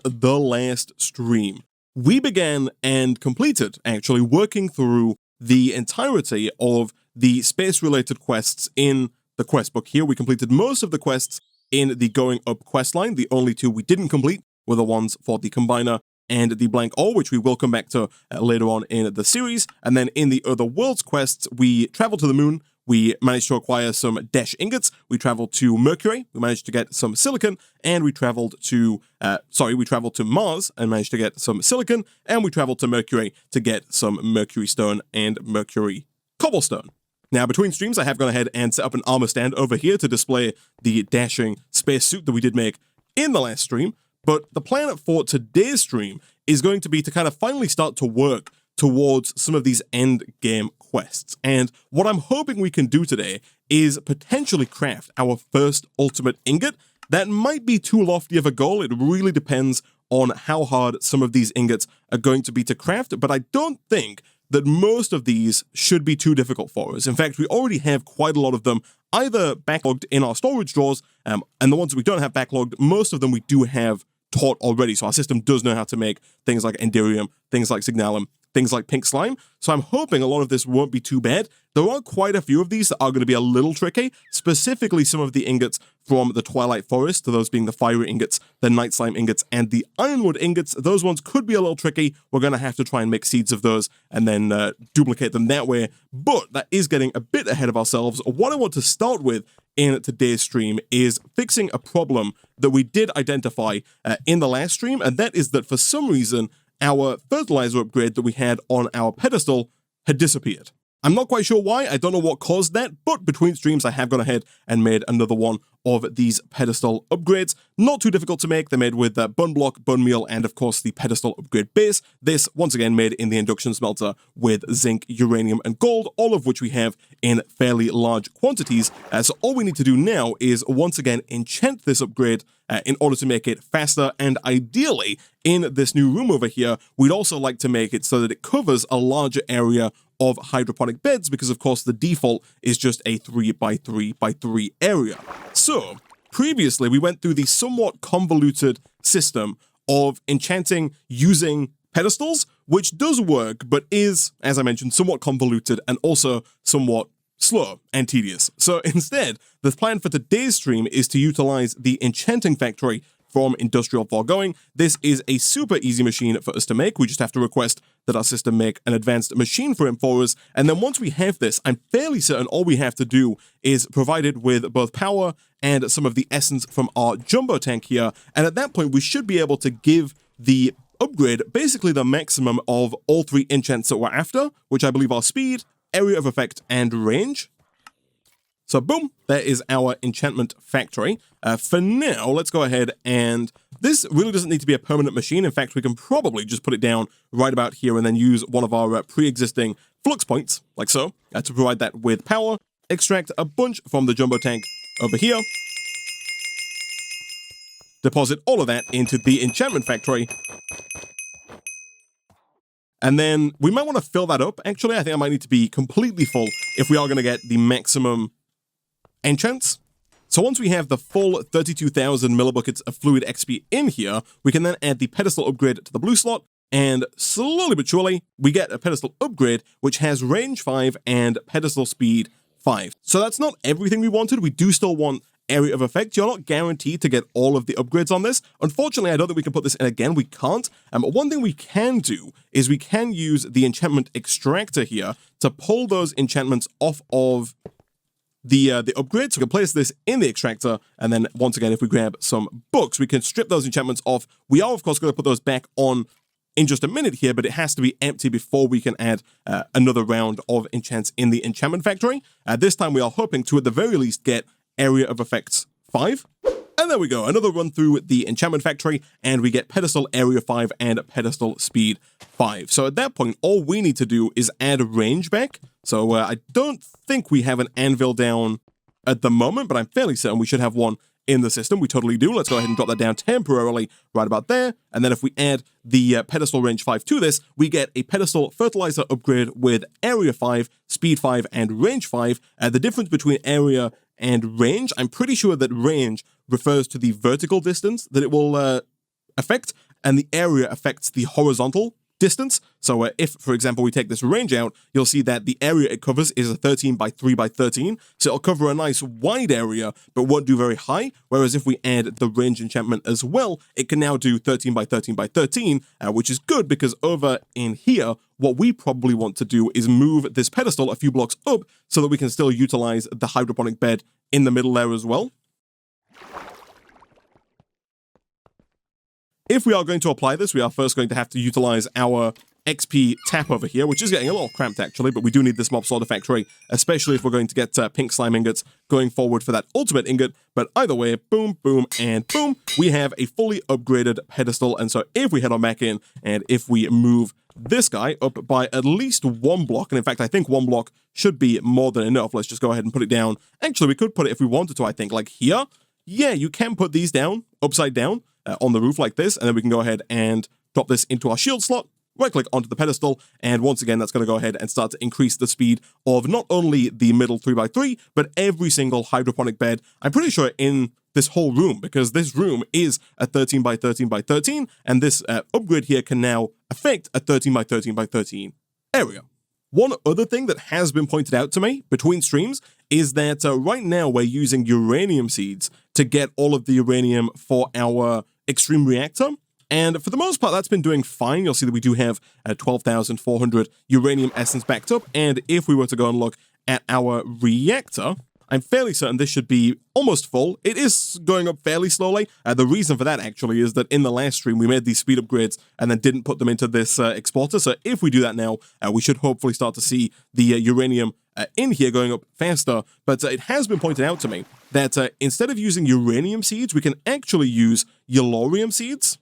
in the last stream, we began and completed, actually, working through the entirety of the space-related quests in the quest book here. We completed most of the quests in the Going Up quest line. The only two we didn't complete were the ones for the Combiner and the Blank Ore, which we will come back to later on in the series. And then in the Other Worlds quests, we traveled to the moon. We managed to acquire some Dash Ingots. We traveled to Mercury. We managed to get some silicon. And we traveled to, Mars and managed to get some silicon. And we traveled to Mercury to get some Mercury Stone and Mercury Cobblestone. Now, between streams, I have gone ahead and set up an armor stand over here to display the dashing spacesuit that we did make in the last stream. But the plan for today's stream is going to be to kind of finally start to work towards some of these end game quests. And what I'm hoping we can do today is potentially craft our first ultimate ingot. That might be too lofty of a goal. It really depends on how hard some of these ingots are going to be to craft, but I don't think that most of these should be too difficult for us. In fact, we already have quite a lot of them either backlogged in our storage drawers, and the ones that we don't have backlogged, most of them we do have taught already. So our system does know how to make things like Enderium, things like Signalum, things like Pink Slime. So I'm hoping a lot of this won't be too bad. There are quite a few of these that are going to be a little tricky, specifically some of the ingots from the Twilight Forest, those being the Fiery Ingots, the Night Slime Ingots, and the Ironwood Ingots. Those ones could be a little tricky. We're going to have to try and make seeds of those and then duplicate them that way. But that is getting a bit ahead of ourselves. What I want to start with in today's stream is fixing a problem that we did identify in the last stream, and that is that for some reason, our fertilizer upgrade that we had on our pedestal had disappeared. I'm not quite sure why, I don't know what caused that, but between streams I have gone ahead and made another one of these pedestal upgrades. Not too difficult to make, they're made with bone block, bone meal, and of course the pedestal upgrade base. This, once again, made in the induction smelter with zinc, uranium, and gold, all of which we have in fairly large quantities. So all we need to do now is, once again, enchant this upgrade in order to make it faster, and ideally, in this new room over here, we'd also like to make it so that it covers a larger area of hydroponic beds, because of course the default is just a 3x3x3 area. So, previously we went through the somewhat convoluted system of enchanting using pedestals, which does work, but is, as I mentioned, somewhat convoluted and also somewhat slow and tedious. So instead, the plan for today's stream is to utilize the Enchanting Factory from Industrial Foregoing. This is a super easy machine for us to make. We just have to request that our system make an advanced machine for him for us. And then once we have this, I'm fairly certain all we have to do is provide it with both power and some of the essence from our jumbo tank here. And at that point, we should be able to give the upgrade basically the maximum of all three enchants that we're after, which I believe are speed, area of effect, and range. So boom, there is our enchantment factory. For now, let's go ahead and this really doesn't need to be a permanent machine. In fact, we can probably just put it down right about here and then use one of our pre-existing flux points, like so, to provide that with power. Extract a bunch from the jumbo tank over here. Deposit all of that into the enchantment factory. And then we might want to fill that up. Actually, I think I might need to be completely full if we are going to get the maximum enchants. So once we have the full 32,000 millibuckets of fluid XP in here, we can then add the pedestal upgrade to the blue slot, and slowly but surely, we get a pedestal upgrade which has range 5 and pedestal speed 5. So that's not everything we wanted. We do still want area of effect. You're not guaranteed to get all of the upgrades on this. Unfortunately, I don't think we can put this in again. We can't. But one thing we can do is we can use the enchantment extractor here to pull those enchantments off of the upgrade. So we can place this in the extractor, and then once again, if we grab some books, we can strip those enchantments off. We are, of course, going to put those back on in just a minute here, but it has to be empty before we can add another round of enchants in the enchantment factory. This time we are hoping to, at the very least, get area of effects 5. And there we go, another run through the enchantment factory, and we get pedestal area 5 and pedestal speed 5. So at that point, all we need to do is add range back. So I don't think we have an anvil down at the moment, but I'm fairly certain we should have one in the system. We totally do. Let's go ahead and drop that down temporarily right about there. And then if we add the pedestal range 5 to this, we get a pedestal fertilizer upgrade with area 5, speed 5, and range 5. The difference between area and range, I'm pretty sure that range refers to the vertical distance that it will affect, and the area affects the horizontal distance. So if, for example, we take this range out, you'll see that the area it covers is a 13 by 3 by 13. So it'll cover a nice wide area, but won't do very high. Whereas if we add the range enchantment as well, it can now do 13 by 13 by 13, which is good because over in here, what we probably want to do is move this pedestal a few blocks up so that we can still utilize the hydroponic bed in the middle there as well. If we are going to apply this, we are first going to have to utilize our XP tap over here, which is getting a little cramped actually, but we do need this mob slaughter factory, especially if we're going to get pink slime ingots going forward for that ultimate ingot. But either way, boom, boom, and boom, we have a fully upgraded pedestal. And so if we head on back in, and if we move this guy up by at least 1 block, and in fact, I think 1 block should be more than enough. Let's just go ahead and put it down. Actually, we could put it if we wanted to, I think, like here. Yeah, you can put these down, upside down, on the roof like this, and then we can go ahead and drop this into our shield slot, right-click onto the pedestal, and once again, that's going to go ahead and start to increase the speed of not only the middle 3x3, but every single hydroponic bed, I'm pretty sure in this whole room, because this room is a 13 by 13 by 13, and this upgrade here can now affect a 13 by 13 by 13 area. One other thing that has been pointed out to me between streams is that right now we're using uranium seeds to get all of the uranium for our extreme reactor. And for the most part, that's been doing fine. You'll see that we do have 12,400 uranium essence backed up. And if we were to go and look at our reactor, I'm fairly certain this should be almost full. It is going up fairly slowly. The reason for that actually is that in the last stream, we made these speed upgrades and then didn't put them into this exporter. So if we do that now, we should hopefully start to see the uranium in here going up faster. But it has been pointed out to me that instead of using uranium seeds, we can actually use Yellowium Seeds.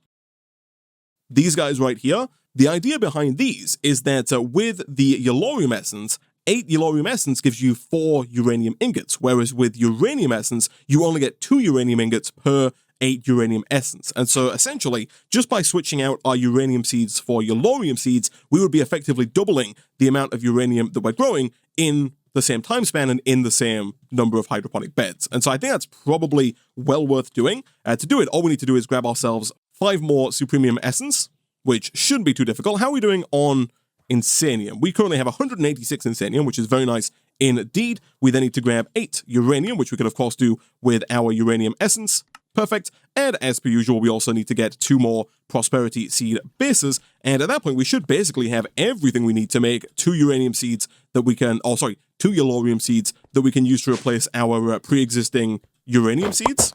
These guys right here, the idea behind these is that with the Yellowium Essence, 8 Yellowium Essence gives you 4 uranium ingots, whereas with Uranium Essence, you only get 2 uranium ingots per 8 uranium essence. And so essentially, just by switching out our uranium seeds for Yellowium Seeds, we would be effectively doubling the amount of uranium that we're growing in the same time span and in the same number of hydroponic beds. And so I think that's probably well worth doing. To do it, all we need to do is grab ourselves 5 more Supremium Essence, which shouldn't be too difficult. How are we doing on Insanium? We currently have 186 Insanium, which is very nice indeed. We then need to grab 8 Uranium, which we can of course do with our Uranium Essence. Perfect. And as per usual, we also need to get 2 more Prosperity Seed bases. And at that point, we should basically have everything we need to make 2 Uranium Seeds that we can, 2 Yellorium Seeds that we can use to replace our pre-existing Uranium Seeds.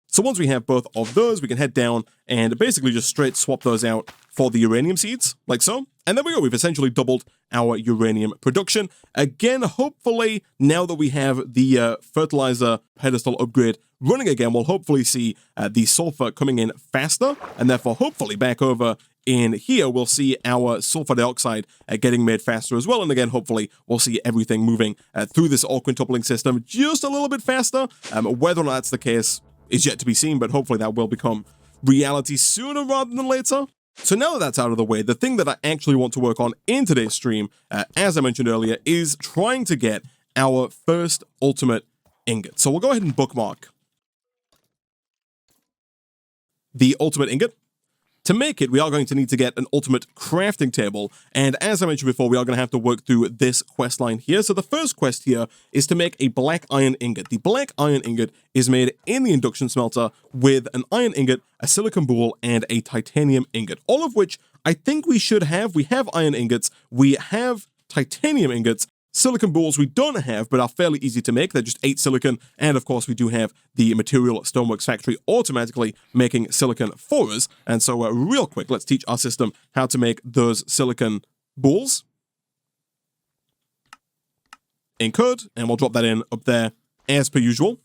So once we have both of those, we can head down and basically just straight swap those out for the uranium seeds, like so. And there we go, we've essentially doubled our uranium production. Again, hopefully, now that we have the fertilizer pedestal upgrade running again, we'll hopefully see the sulfur coming in faster, and therefore hopefully back over in here, we'll see our sulfur dioxide getting made faster as well. And again, hopefully, we'll see everything moving through this all quintupling system just a little bit faster. Whether or not that's the case is yet to be seen, but hopefully that will become reality sooner rather than later. So now that that's out of the way, the thing that I actually want to work on in today's stream, as I mentioned earlier, is trying to get our first ultimate ingot. So we'll go ahead and bookmark the ultimate ingot. To make it, we are going to need to get an ultimate crafting table, and as I mentioned before, we are going to have to work through this quest line here. So the first quest here is to make a black iron ingot. The black iron ingot is made in the induction smelter with an iron ingot, a silicon boule, and a titanium ingot, all of which I think we should have. We have iron ingots, we have titanium ingots. Silicon boules we don't have, but are fairly easy to make. They're just 8 silicon, and of course we do have the Material Stoneworks factory automatically making silicon for us. And so real quick, let's teach our system how to make those silicon boules. In code, and we'll drop that in up there as per usual.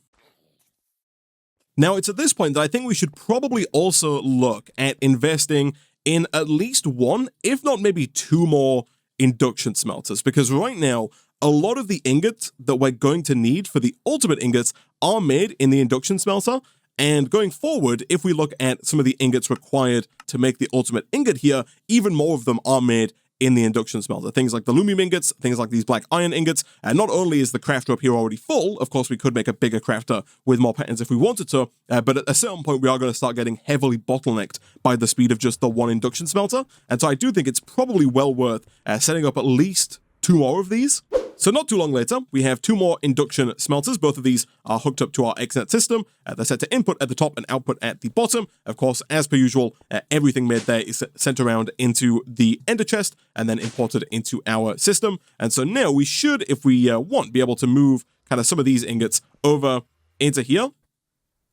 Now it's at this point that I think we should probably also look at investing in at least 1, if not maybe 2 more induction smelters, because right now a lot of the ingots that we're going to need for the ultimate ingots are made in the induction smelter. And going forward, if we look at some of the ingots required to make the ultimate ingot here, even more of them are made in the induction smelter. Things like the Lumium Ingots, things like these black iron ingots. And not only is the crafter up here already full, of course we could make a bigger crafter with more patterns if we wanted to, but at a certain point we are going to start getting heavily bottlenecked by the speed of just the one induction smelter. And so I do think it's probably well worth setting up at least 2 more of these. So not too long later, we have 2 more induction smelters. Both of these are hooked up to our XNet system. They're set to input at the top and output at the bottom. Of course, as per usual, everything made there is sent around into the ender chest and then imported into our system. And so now we should, if we want, be able to move kind of some of these ingots over into here,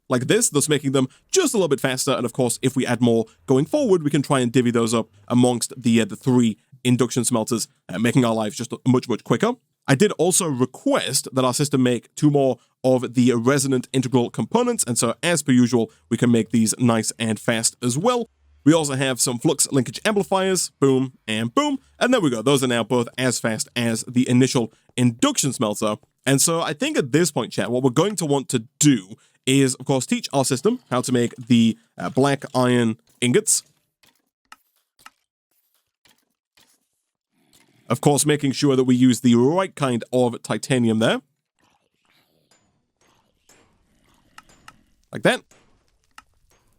like this, thus making them just a little bit faster. And of course, if we add more going forward, we can try and divvy those up amongst the 3 induction smelters, making our lives just much quicker. I did also request that our system make 2 more of the resonant integral components, and so as per usual, we can make these nice and fast as well. We also have some flux linkage amplifiers, boom and boom, and there we go. Those are now both as fast as the initial induction smelter. And so I think at this point, chat, what we're going to want to do is, of course, teach our system how to make the black iron ingots. Of course, making sure that we use the right kind of titanium there. Like that.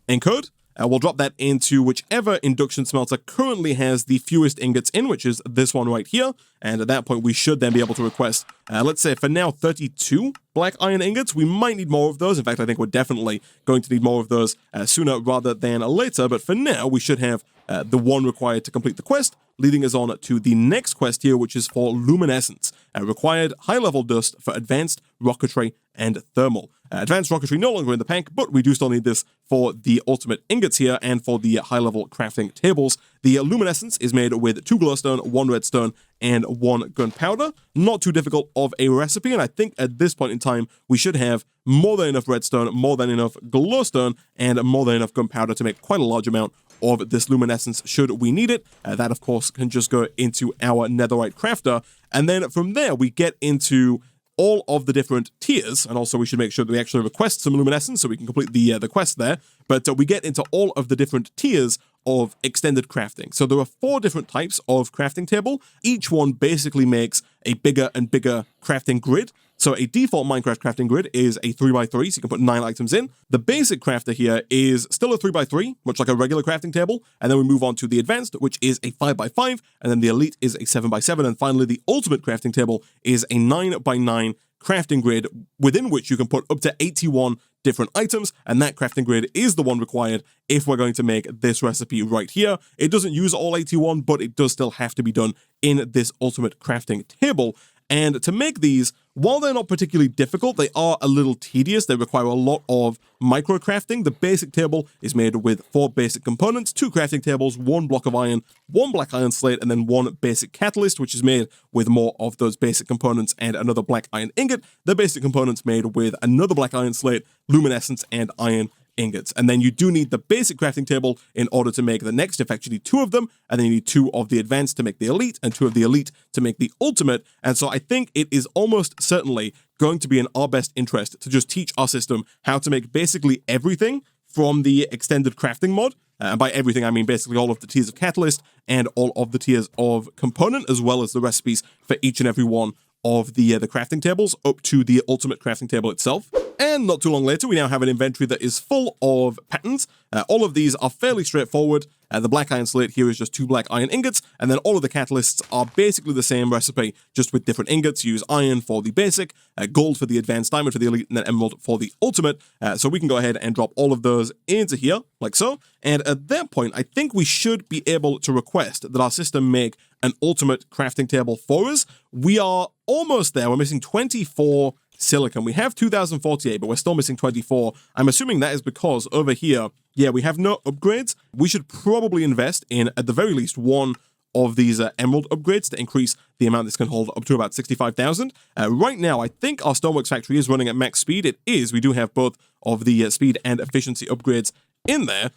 Encode. We'll drop that into whichever induction smelter currently has the fewest ingots in, which is this one right here. And at that point, we should then be able to request, let's say for now, 32 black iron ingots. We might need more of those. In fact, I think we're definitely going to need more of those sooner rather than later. But for now, we should have the one required to complete the quest, leading us on to the next quest here, which is for Luminescence. Required high-level dust for advanced rocketry and thermal. Advanced rocketry no longer in the pack, but we do still need this for the ultimate ingots here and for the high-level crafting tables. The Luminescence is made with 2 glowstone, 1 redstone, and 1 gunpowder. Not too difficult of a recipe, and I think at this point in time, we should have more than enough redstone, more than enough glowstone, and more than enough gunpowder to make quite a large amount of this luminescence should we need it. That, of course, can just go into our netherite crafter. And then from there, we get into all of the different tiers, and also we should make sure that we actually request some luminescence so we can complete the quest there. But we get into all of the different tiers of extended crafting. So there are 4 different types of crafting table. Each one basically makes a bigger and bigger crafting grid. So a default Minecraft crafting grid is a 3x3, so you can put 9 items in. The basic crafter here is still a 3x3, much like a regular crafting table. And then we move on to the advanced, which is a 5x5. And then the elite is a 7x7. And finally, the ultimate crafting table is a 9x9 crafting grid within which you can put up to 81 different items, and that crafting grid is the one required if we're going to make this recipe right here. It doesn't use all 81, but it does still have to be done in this ultimate crafting table. And to make these, while they're not particularly difficult, they are a little tedious. They require a lot of micro crafting. The basic table is made with 4 basic components, 2 crafting tables, 1 block of iron, 1 black iron slate, and then 1 basic catalyst, which is made with more of those basic components and another black iron ingot. The basic components made with another black iron slate, luminescence, and iron ingots. And then you do need the basic crafting table in order to make the next effect. You need 2 of them, and then you need 2 of the advanced to make the elite, and 2 of the elite to make the ultimate. And so I think it is almost certainly going to be in our best interest to just teach our system how to make basically everything from the extended crafting mod. And by everything, I mean basically all of the tiers of catalyst and all of the tiers of component, as well as the recipes for each and every one of the crafting tables up to the ultimate crafting table itself. And not too long later, we now have an inventory that is full of patterns. All of these are fairly straightforward. The black iron slate here is just 2 black iron ingots, and then all of the catalysts are basically the same recipe, just with different ingots. You use iron for the basic, gold for the advanced, diamond for the elite, and then emerald for the ultimate. So we can go ahead and drop all of those into here, like so. And at that point, I think we should be able to request that our system make an ultimate crafting table for us. We are almost there. We're missing 24 silicon. We have 2048, but we're still missing 24. I'm assuming that is because over here, yeah, we have no upgrades. We should probably invest in, at the very least, 1 of these emerald upgrades to increase the amount this can hold up to about 65,000. Right now, I think our Stoneworks factory is running at max speed. It is. We do have both of the speed and efficiency upgrades in there.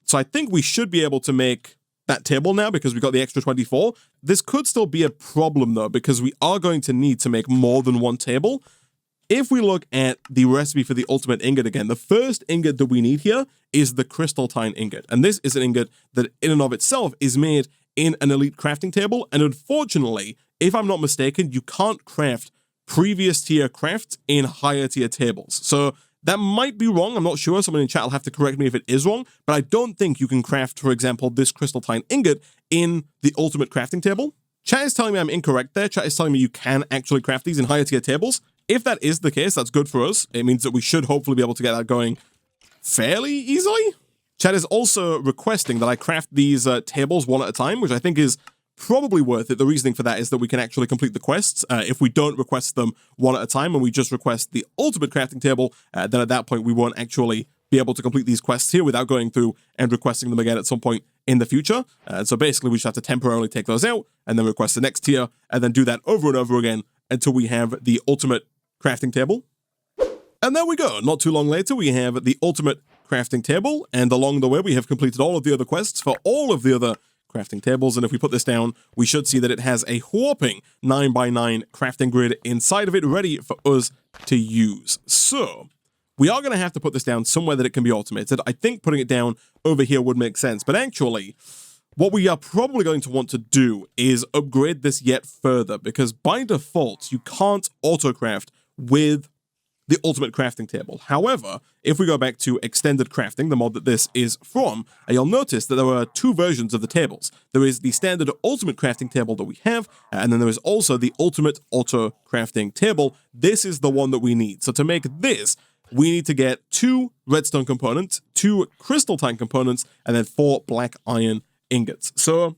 So I think we should be able to make that table now because we got the extra 24. This could still be a problem, though, because we are going to need to make more than 1 table. If we look at the recipe for the ultimate ingot again, the first ingot that we need here is the crystal Tine ingot. And this is an ingot that in and of itself is made in an elite crafting table, and unfortunately, if I'm not mistaken, you can't craft previous tier crafts in higher tier tables. So that might be wrong, I'm not sure, someone in chat will have to correct me if it is wrong, but I don't think you can craft, for example, this crystal Tine ingot in the ultimate crafting table. Chat is telling me I'm incorrect there, chat is telling me you can actually craft these in higher tier tables. If that is the case, that's good for us. It means that we should hopefully be able to get that going fairly easily. Chat is also requesting that I craft these tables one at a time, which I think is probably worth it. The reasoning for that is that we can actually complete the quests. If we don't request them one at a time and we just request the ultimate crafting table, then at that point we won't actually be able to complete these quests here without going through and requesting them again at some point in the future. So basically we just have to temporarily take those out and then request the next tier and then do that over and over again until we have the ultimate crafting table. And there we go. Not too long later, we have the ultimate crafting table, and along the way, we have completed all of the other quests for all of the other crafting tables, and if we put this down, we should see that it has a whopping 9x9 crafting grid inside of it, ready for us to use. So, we are going to have to put this down somewhere that it can be automated. I think putting it down over here would make sense, but actually, what we are probably going to want to do is upgrade this yet further, because by default, you can't auto-craft with the ultimate crafting table. However, if we go back to extended crafting, the mod that this is from, you'll notice that there are two versions of the tables. There is the standard ultimate crafting table that we have, and then there is also the ultimate auto crafting table. This is the one that we need. So to make this, we need to get 2 redstone components, 2 crystal Tine components, and then 4 black iron ingots. So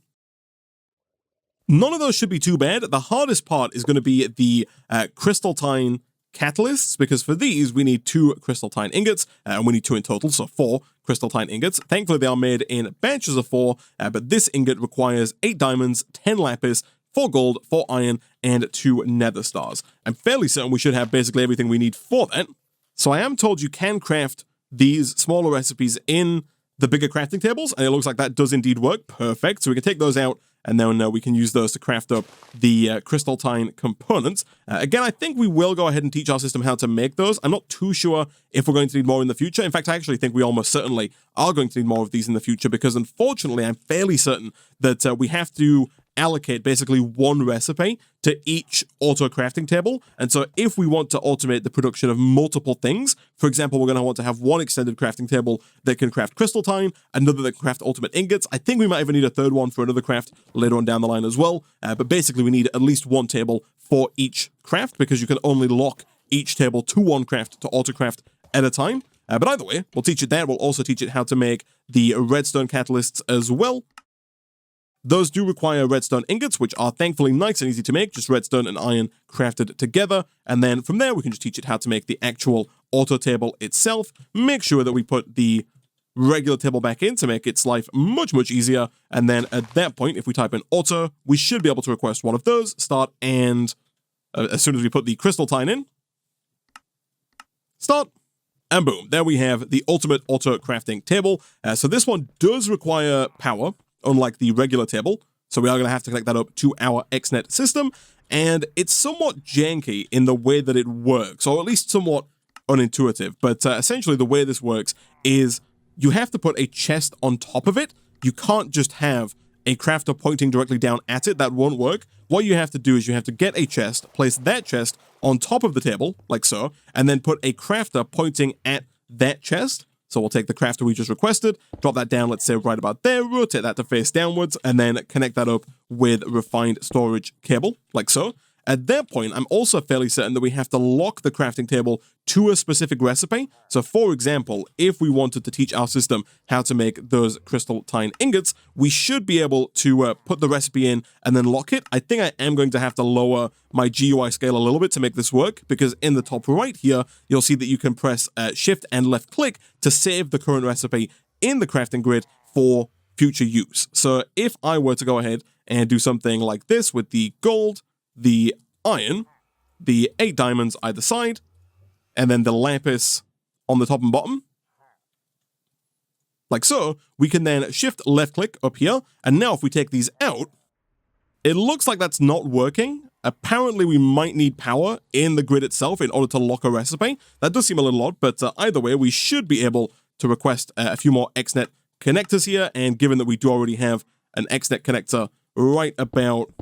none of those should be too bad. The hardest part is going to be the crystal Tine catalysts, because for these we need 2 crystal Tine ingots, and we need 2 in total, so 4 crystal Tine ingots. Thankfully they are made in batches of 4, but this ingot requires 8 diamonds, 10 lapis, 4 gold, 4 iron, and 2 nether stars. I'm fairly certain we should have basically everything we need for that. So I am told you can craft these smaller recipes in the bigger crafting tables, and it looks like that does indeed work. Perfect. So we can take those out, and then we can use those to craft up the crystal Tine components. Again, I think we will go ahead and teach our system how to make those. I'm not too sure if we're going to need more in the future. In fact, I actually think we almost certainly are going to need more of these in the future, because unfortunately, I'm fairly certain that we have to allocate basically 1 recipe to each auto crafting table. And so if we want to automate the production of multiple things, for example, we're going to want to have 1 extended crafting table that can craft crystal Tine, another that can craft ultimate ingots. I think we might even need a 3rd one for another craft later on down the line as well. But basically we need at least 1 table for each craft, because you can only lock each table to 1 craft to auto craft at a time. But either way, we'll teach it that. We'll also teach it how to make the redstone catalysts as well. Those do require redstone ingots, which are thankfully nice and easy to make, just redstone and iron crafted together. And then from there, we can just teach it how to make the actual auto table itself. Make sure that we put the regular table back in to make its life much, much easier. And then at that point, if we type in auto, we should be able to request one of those, start, and as soon as we put the crystal Tine in, start. And boom, there we have the ultimate auto crafting table. So this one does require power, unlike the regular table. So we are going to have to connect that up to our XNet system. And it's somewhat janky in the way that it works, or at least somewhat unintuitive. But essentially the way this works is you have to put a chest on top of it. You can't just have a crafter pointing directly down at it. That won't work. What you have to do is you have to get a chest, place that chest on top of the table, like so, and then put a crafter pointing at that chest. So we'll take the crafter we just requested, drop that down, let's say right about there, rotate that to face downwards, and then connect that up with refined storage cable, like so. At that point, I'm also fairly certain that we have to lock the crafting table to a specific recipe. So for example, if we wanted to teach our system how to make those crystal Tine ingots, we should be able to put the recipe in and then lock it. I think I am going to have to lower my GUI scale a little bit to make this work, because in the top right here, you'll see that you can press shift and left click to save the current recipe in the crafting grid for future use. So if I were to go ahead and do something like this with the gold, the iron, the 8 diamonds either side, and then the lapis on the top and bottom, like so, we can then shift left click up here, and now if we take these out, it looks like that's not working. Apparently we might need power in the grid itself in order to lock a recipe. That does seem a little odd, but either way, we should be able to request a few more XNet connectors here, and given that we do already have an XNet connector right about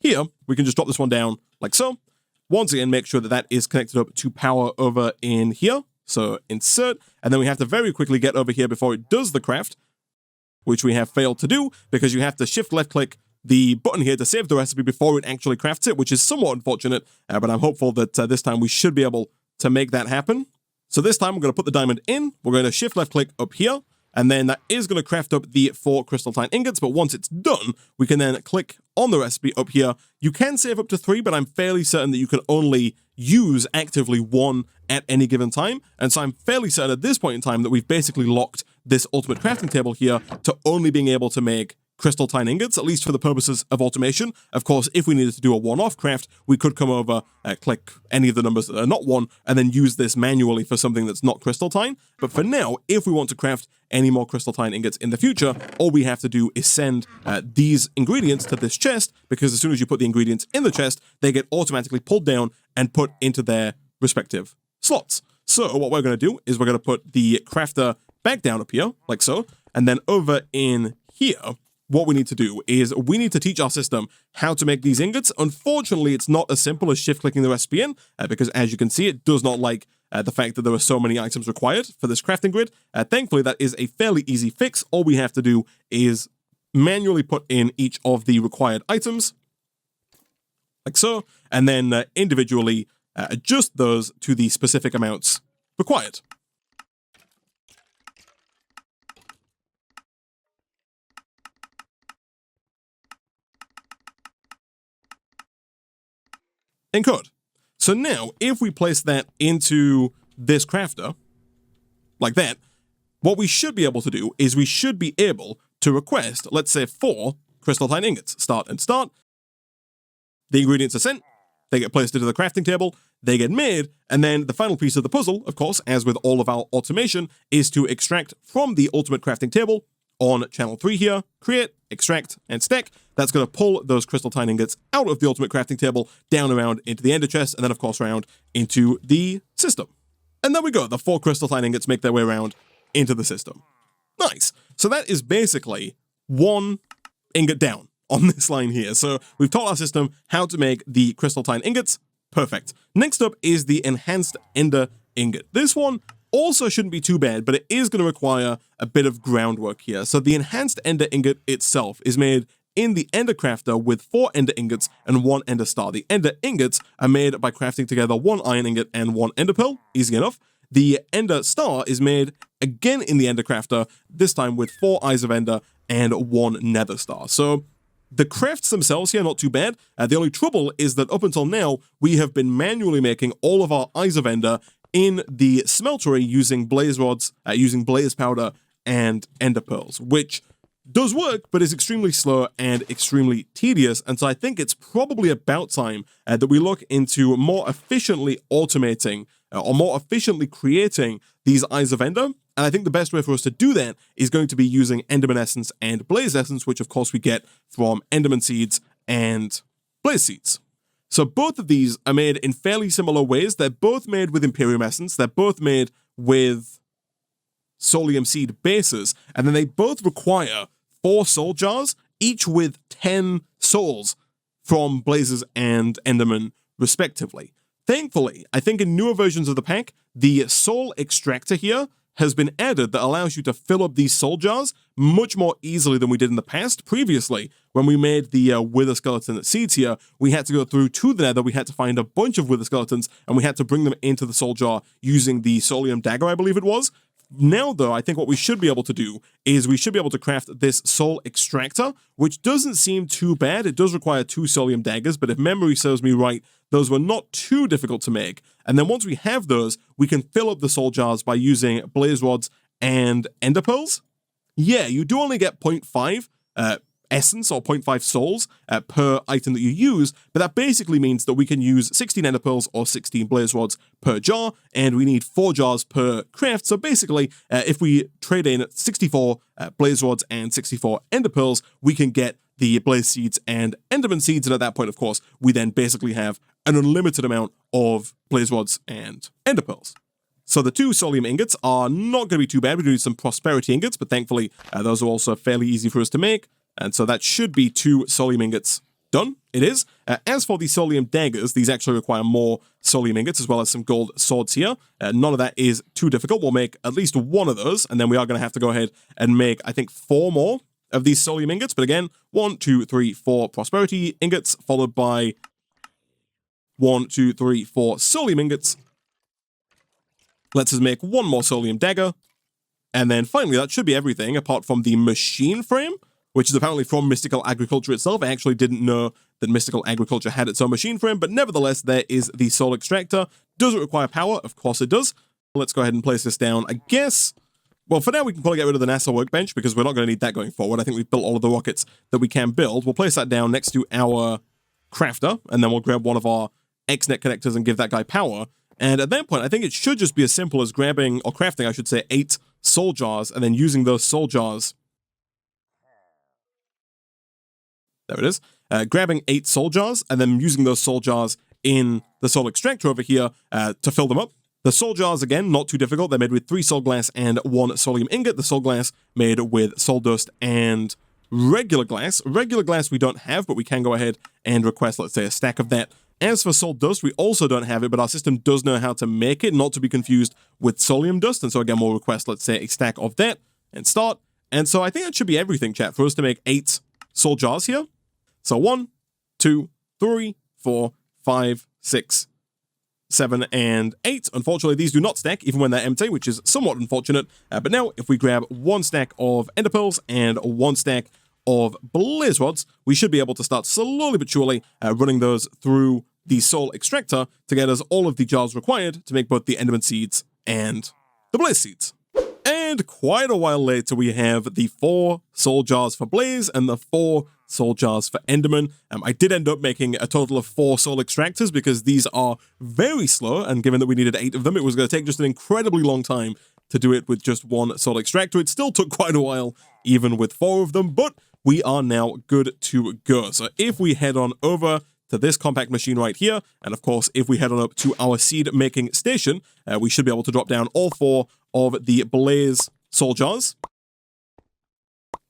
here. We can just drop this one down like so. Once again, make sure that that is connected up to power over in here. So insert, and then we have to very quickly get over here before it does the craft, which we have failed to do because you have to shift left click the button here to save the recipe before it actually crafts it, which is somewhat unfortunate, but I'm hopeful that this time we should be able to make that happen. So this time we're going to put the diamond in, we're going to shift left click up here, and then that is going to craft up the 4 crystal Tine ingots, but once it's done, we can then click on the recipe up here. You can save up to 3, but I'm fairly certain that you can only use actively 1 at any given time, and so I'm fairly certain at this point in time that we've basically locked this ultimate crafting table here to only being able to make crystal Tine ingots, at least for the purposes of automation. Of course, if we needed to do a one-off craft, we could come over, click any of the numbers that are not 1, and then use this manually for something that's not crystal Tine. But for now, if we want to craft any more crystal Tine ingots in the future, all we have to do is send these ingredients to this chest, because as soon as you put the ingredients in the chest, they get automatically pulled down and put into their respective slots. So what we're going to do is we're going to put the crafter back down up here, like so, and then over in here, what we need to do is we need to teach our system how to make these ingots. Unfortunately, it's not as simple as shift-clicking the recipe in, because as you can see, it does not like the fact that there are so many items required for this crafting grid. Thankfully, that is a fairly easy fix. All we have to do is manually put in each of the required items, like so, and then individually adjust those to the specific amounts required. Encode. So now, if we place that into this crafter, like that, what we should be able to do is we should be able to request, let's say, 4 crystal Tine ingots. Start and start. The ingredients are sent, they get placed into the crafting table, they get made, and then the final piece of the puzzle, of course, as with all of our automation, is to extract from the ultimate crafting table on channel 3 here, create, extract, and stack. That's going to pull those crystal Tine ingots out of the ultimate crafting table, down around into the ender chest, and then of course around into the system. And there we go, the 4 crystal Tine ingots make their way around into the system. Nice. So that is basically 1 ingot down on this line here. So we've taught our system how to make the crystal Tine ingots. Perfect. Next up is the enhanced ender ingot. This one also shouldn't be too bad, but it is going to require a bit of groundwork here. So the enhanced ender ingot itself is made in the ender crafter with 4 ender ingots and 1 ender star. The ender ingots are made by crafting together 1 iron ingot and 1 ender pearl. Easy enough. The ender star is made again in the ender crafter, this time with 4 eyes of ender and 1 nether star. So the crafts themselves here, not too bad. The only trouble is that up until now, we have been manually making all of our eyes of ender in the smeltery using blaze rods, using blaze powder and ender pearls, which does work, but is extremely slow and extremely tedious. And so I think it's probably about time that we look into more efficiently automating or more efficiently creating these eyes of ender. And I think the best way for us to do that is going to be using Enderman Essence and Blaze Essence, which of course we get from Enderman Seeds and Blaze Seeds. So both of these are made in fairly similar ways. They're both made with Imperium Essence. They're both made with Yellowium Seed bases. And then they both require 4 soul jars, each with 10 souls from Blazes and Enderman, respectively. Thankfully, I think in newer versions of the pack, the soul extractor here has been added that allows you to fill up these soul jars much more easily than we did in the past. Previously, when we made the wither skeleton seeds here, we had to go through to the nether, we had to find a bunch of wither skeletons, and we had to bring them into the soul jar using the Solium dagger, I believe it was. Now, though, I think what we should be able to do is we should be able to craft this soul extractor, which doesn't seem too bad. It does require 2 Solium daggers, but if memory serves me right, those were not too difficult to make. And then once we have those, we can fill up the soul jars by using blaze rods and ender pearls. Yeah, you do only get 0.5 essence or 0.5 souls per item that you use, but that basically means that we can use 16 ender pearls or 16 blaze rods per jar, and we need 4 jars per craft. So basically, if we trade in 64 blaze rods and 64 ender pearls, we can get the blaze seeds and enderman seeds, and at that point, of course, we then basically have an unlimited amount of blaze rods and ender pearls. So the 2 Solium Ingots are not going to be too bad. We do need some Prosperity Ingots, but thankfully those are also fairly easy for us to make. And so that should be 2 Solium Ingots done. It is. As for the Solium Daggers, these actually require more Solium Ingots as well as some gold swords here. None of that is too difficult. We'll make at least 1 of those, and then we are going to have to go ahead and make, I think, 4 more of these Solium Ingots. But again, 1, 2, 3, 4 Prosperity Ingots, followed by 1, 2, 3, 4 Solium Ingots. Let's just make 1 more Solium Dagger. And then finally, that should be everything apart from the machine frame, which is apparently from Mystical Agriculture itself. I actually didn't know that Mystical Agriculture had its own machine frame, but nevertheless, there is the Soul Extractor. Does it require power? Of course it does. Let's go ahead and place this down, I guess. Well, for now, we can probably get rid of the NASA workbench because we're not going to need that going forward. I think we've built all of the rockets that we can build. We'll place that down next to our crafter, and then we'll grab one of our XNet connectors and give that guy power. And at that point, I think it should just be as simple as grabbing, or crafting, I should say, 8 soul jars, and then using those soul jars. There it is. Grabbing 8 soul jars, and then using those soul jars in the soul extractor over here to fill them up. The soul jars, again, not too difficult. They're made with 3 soul glass and 1 Solium Ingot. The soul glass made with soul dust and regular glass. Regular glass we don't have, but we can go ahead and request, let's say, a stack of that. As for soul dust, we also don't have it, but our system does know how to make it, not to be confused with solium dust. And so again, we'll request, let's say, a stack of that and start. And so I think that should be everything, chat, for us to make 8 soul jars here. So 1, 2, 3, 4, 5, 6, 7, and 8. Unfortunately, these do not stack even when they're empty, which is somewhat unfortunate. But now, if we grab 1 stack of ender pearls and 1 stack of blaze rods, we should be able to start slowly but surely running those through the soul extractor to get us all of the jars required to make both the enderman seeds and the blaze seeds. And quite a while later, we have the 4 soul jars for blaze and the 4 soul jars for enderman. I did end up making a total of 4 soul extractors because these are very slow, and given that we needed 8 of them, it was going to take just an incredibly long time to do it with just 1 soul extractor. It still took quite a while, even with 4 of them, but we are now good to go. So if we head on over to this compact machine right here, and of course, if we head on up to our seed-making station, we should be able to drop down all 4 of the blaze soul jars,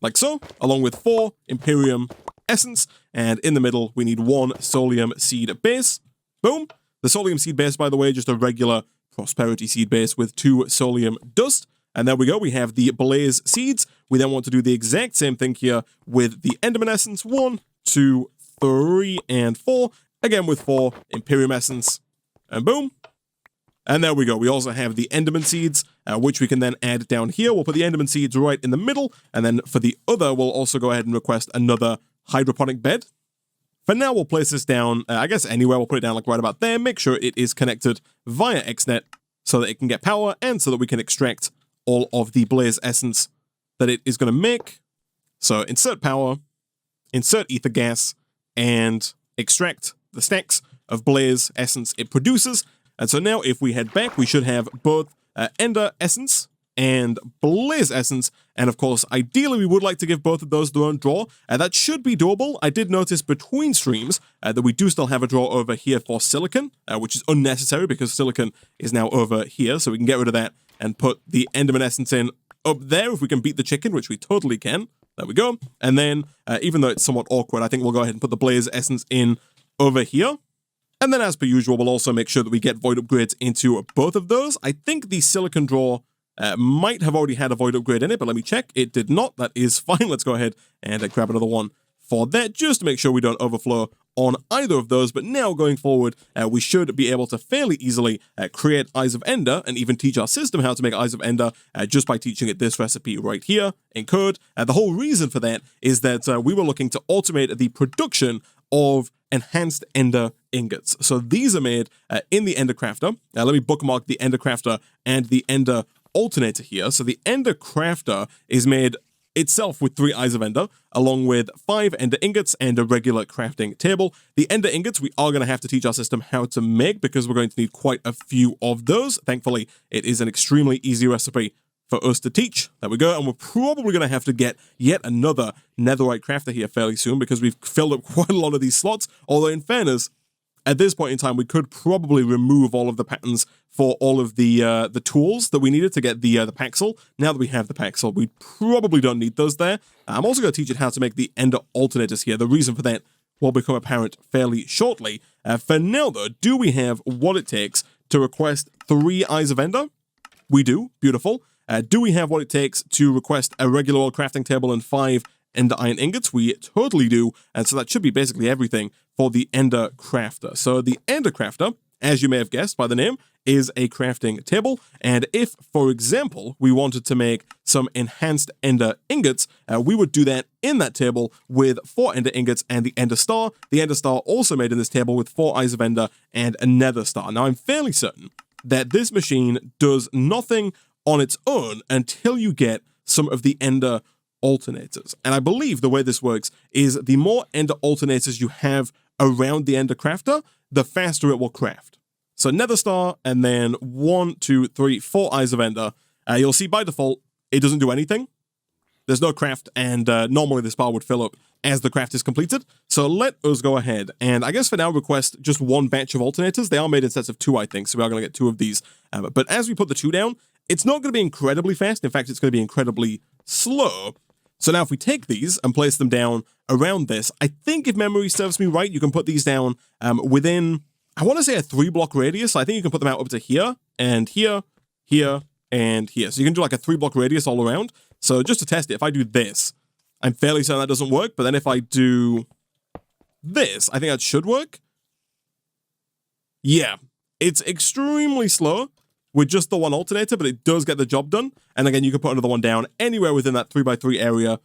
like so, along with 4 Imperium essence, and in the middle, we need 1 Solium seed base. Boom. The Solium seed base, by the way, just a regular prosperity seed base with 2 Solium dust. And there we go, we have the blaze seeds. We then want to do the exact same thing here with the enderman essence. 1, 2, 3, and 4. Again with 4 Imperium essence. And boom. And there we go. We also have the enderman seeds, which we can then add down here. We'll put the enderman seeds right in the middle. And then for the other, we'll also go ahead and request another hydroponic bed. For now, we'll place this down, I guess anywhere. We'll put it down like right about there. Make sure it is connected via XNet so that it can get power and so that we can extract all of the blaze essence that it is going to make. So insert power, insert ether gas, and extract the stacks of blaze essence it produces. And so now if we head back, we should have both ender essence and blaze essence. And of course, ideally, we would like to give both of those their own draw. That should be doable. I did notice between streams that we do still have a draw over here for silicon, which is unnecessary because silicon is now over here. So we can get rid of that and put the enderman essence in up there if we can beat the chicken, which we totally can. There we go. And then, even though it's somewhat awkward, I think we'll go ahead and put the blaze essence in over here. And then, as per usual, we'll also make sure that we get void upgrades into both of those. I think the silicon draw might have already had a void upgrade in it, but let me check. It did not. That is fine. Let's go ahead and grab another one for that, just to make sure we don't overflow on either of those. But now, going forward, we should be able to fairly easily create Eyes of Ender and even teach our system how to make Eyes of Ender just by teaching it this recipe right here in code. The whole reason for that is that we were looking to automate the production of enhanced ender ingots. So these are made in the Ender Crafter. Let me bookmark the Ender Crafter and the Ender Alternator here. So the Ender Crafter is made itself with 3 Eyes of Ender, along with 5 Ender Ingots and a regular crafting table. The Ender Ingots we are going to have to teach our system how to make because we're going to need quite a few of those. Thankfully, it is an extremely easy recipe for us to teach. There we go. And we're probably going to have to get yet another netherite crafter here fairly soon because we've filled up quite a lot of these slots. Although in fairness, at this point in time, we could probably remove all of the patterns for all of the tools that we needed to get the Paxel. Now that we have the Paxel, we probably don't need those there. I'm also going to teach it how to make the Ender alternators here. The reason for that will become apparent fairly shortly. For now, though, do we have what it takes to request 3 Eyes of Ender? We do. Beautiful. Do we have what it takes to request a regular old crafting table and 5 Ender Iron Ingots? We totally do, and so that should be basically everything for the Ender Crafter. So the Ender Crafter, as you may have guessed by the name, is a crafting table, and if, for example, we wanted to make some enhanced Ender Ingots, we would do that in that table with 4 Ender Ingots and the Ender Star. The Ender Star also made in this table with 4 Eyes of Ender and a Nether Star. Now, I'm fairly certain that this machine does nothing on its own until you get some of the Ender alternators. And I believe the way this works is the more Ender alternators you have around the Ender Crafter, the faster it will craft. So Nether Star, and then 1, 2, 3, 4 Eyes of Ender. You'll see by default, it doesn't do anything. There's no craft, and normally this bar would fill up as the craft is completed. So let us go ahead, and I guess for now request just 1 batch of alternators. They are made in sets of 2, I think, so we are going to get 2 of these. But as we put the 2 down, it's not going to be incredibly fast. In fact, it's going to be incredibly slow. So now if we take these and place them down around this, I think if memory serves me right, you can put these down within, I want to say a 3-block radius. I think you can put them out up to here, and here, here, and here. So you can do like a 3-block radius all around. So just to test it, if I do this, I'm fairly certain that doesn't work, but then if I do this, I think that should work. Yeah, it's extremely slow with just the 1 alternator, but it does get the job done. And again, you can put another one down anywhere within that 3x3 area,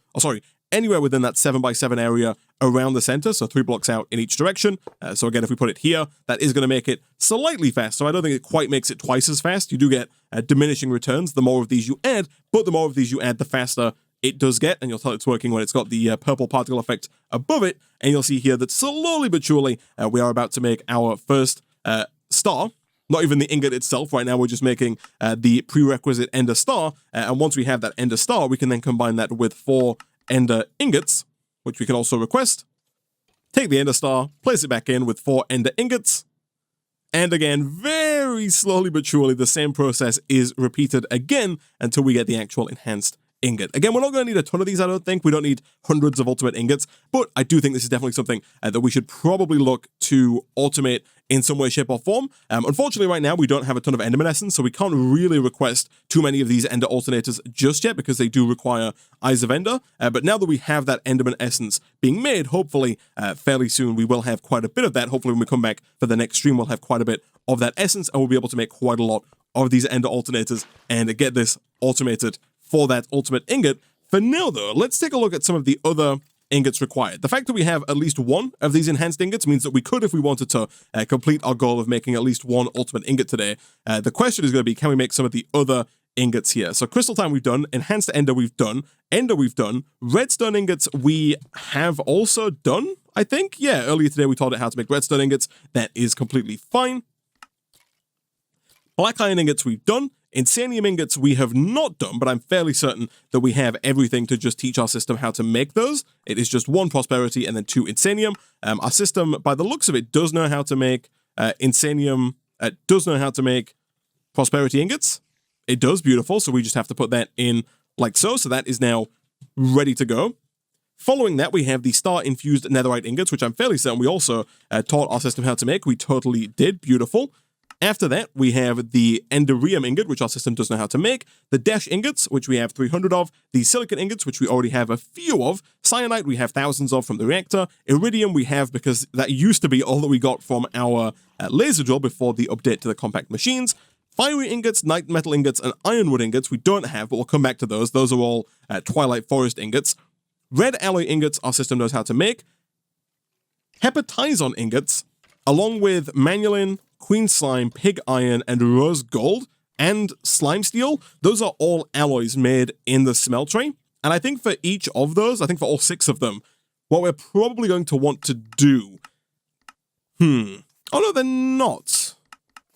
anywhere within that 7x7 area around the center, so 3 blocks out in each direction. So again, if we put it here, that is going to make it slightly fast. So I don't think it quite makes it twice as fast. You do get diminishing returns the more of these you add, but the more of these you add, the faster it does get, and you'll tell it's working when it's got the purple particle effect above it, and you'll see here that slowly but surely, we are about to make our first star. Not even the ingot itself. Right now, we're just making the prerequisite Ender Star. And once we have that Ender Star, we can then combine that with 4 Ender Ingots, which we can also request. Take the Ender Star, place it back in with 4 Ender Ingots. And again, very slowly but surely, the same process is repeated again until we get the actual enhanced ingot. Again, we're not going to need a ton of these, I don't think. We don't need hundreds of ultimate ingots, but I do think this is definitely something that we should probably look to automate in some way, shape, or form. Unfortunately, right now, we don't have a ton of Enderman Essence, so we can't really request too many of these Ender alternators just yet because they do require Eyes of Ender. But now that we have that Enderman Essence being made, hopefully, fairly soon, we will have quite a bit of that. Hopefully, when we come back for the next stream, we'll have quite a bit of that Essence, and we'll be able to make quite a lot of these Ender alternators and get this automated for that ultimate ingot. For now, though, let's take a look at some of the other ingots required. The fact that we have at least 1 of these enhanced ingots means that we could, if we wanted to, complete our goal of making at least 1 ultimate ingot today. The question is going to be, can we make some of the other ingots here? So Crystal Time we've done, Enhanced Ender we've done, Redstone Ingots we have also done, I think. Yeah, earlier today we taught it how to make Redstone Ingots. That is completely fine. Black Iron Ingots we've done. Insanium Ingots we have not done, but I'm fairly certain that we have everything to just teach our system how to make those. It is just 1 Prosperity and then 2 Insanium. Our system, by the looks of it, does know how to make Insanium, does know how to make Prosperity Ingots. It does, beautiful, so we just have to put that in like so. So that is now ready to go. Following that, we have the Star-Infused Netherite Ingots, which I'm fairly certain we also taught our system how to make. We totally did, beautiful. After that, we have the Enderium Ingot, which our system does know how to make, the Dash Ingots, which we have 300 of, the Silicon Ingots, which we already have a few of, Cyanite we have thousands of from the reactor, Iridium we have because that used to be all that we got from our laser drill before the update to the compact machines, Fiery Ingots, Night Metal Ingots, and Ironwood Ingots we don't have, but we'll come back to those. Those are all Twilight Forest Ingots. Red Alloy Ingots our system knows how to make, Hepatizon Ingots, along with Manulin, Queen Slime, Pig Iron, and Rose Gold, and Slime Steel. Those are all alloys made in the smeltery. And I think for each of those, I think for all 6 of them, what we're probably going to want to do... Oh no, they're not.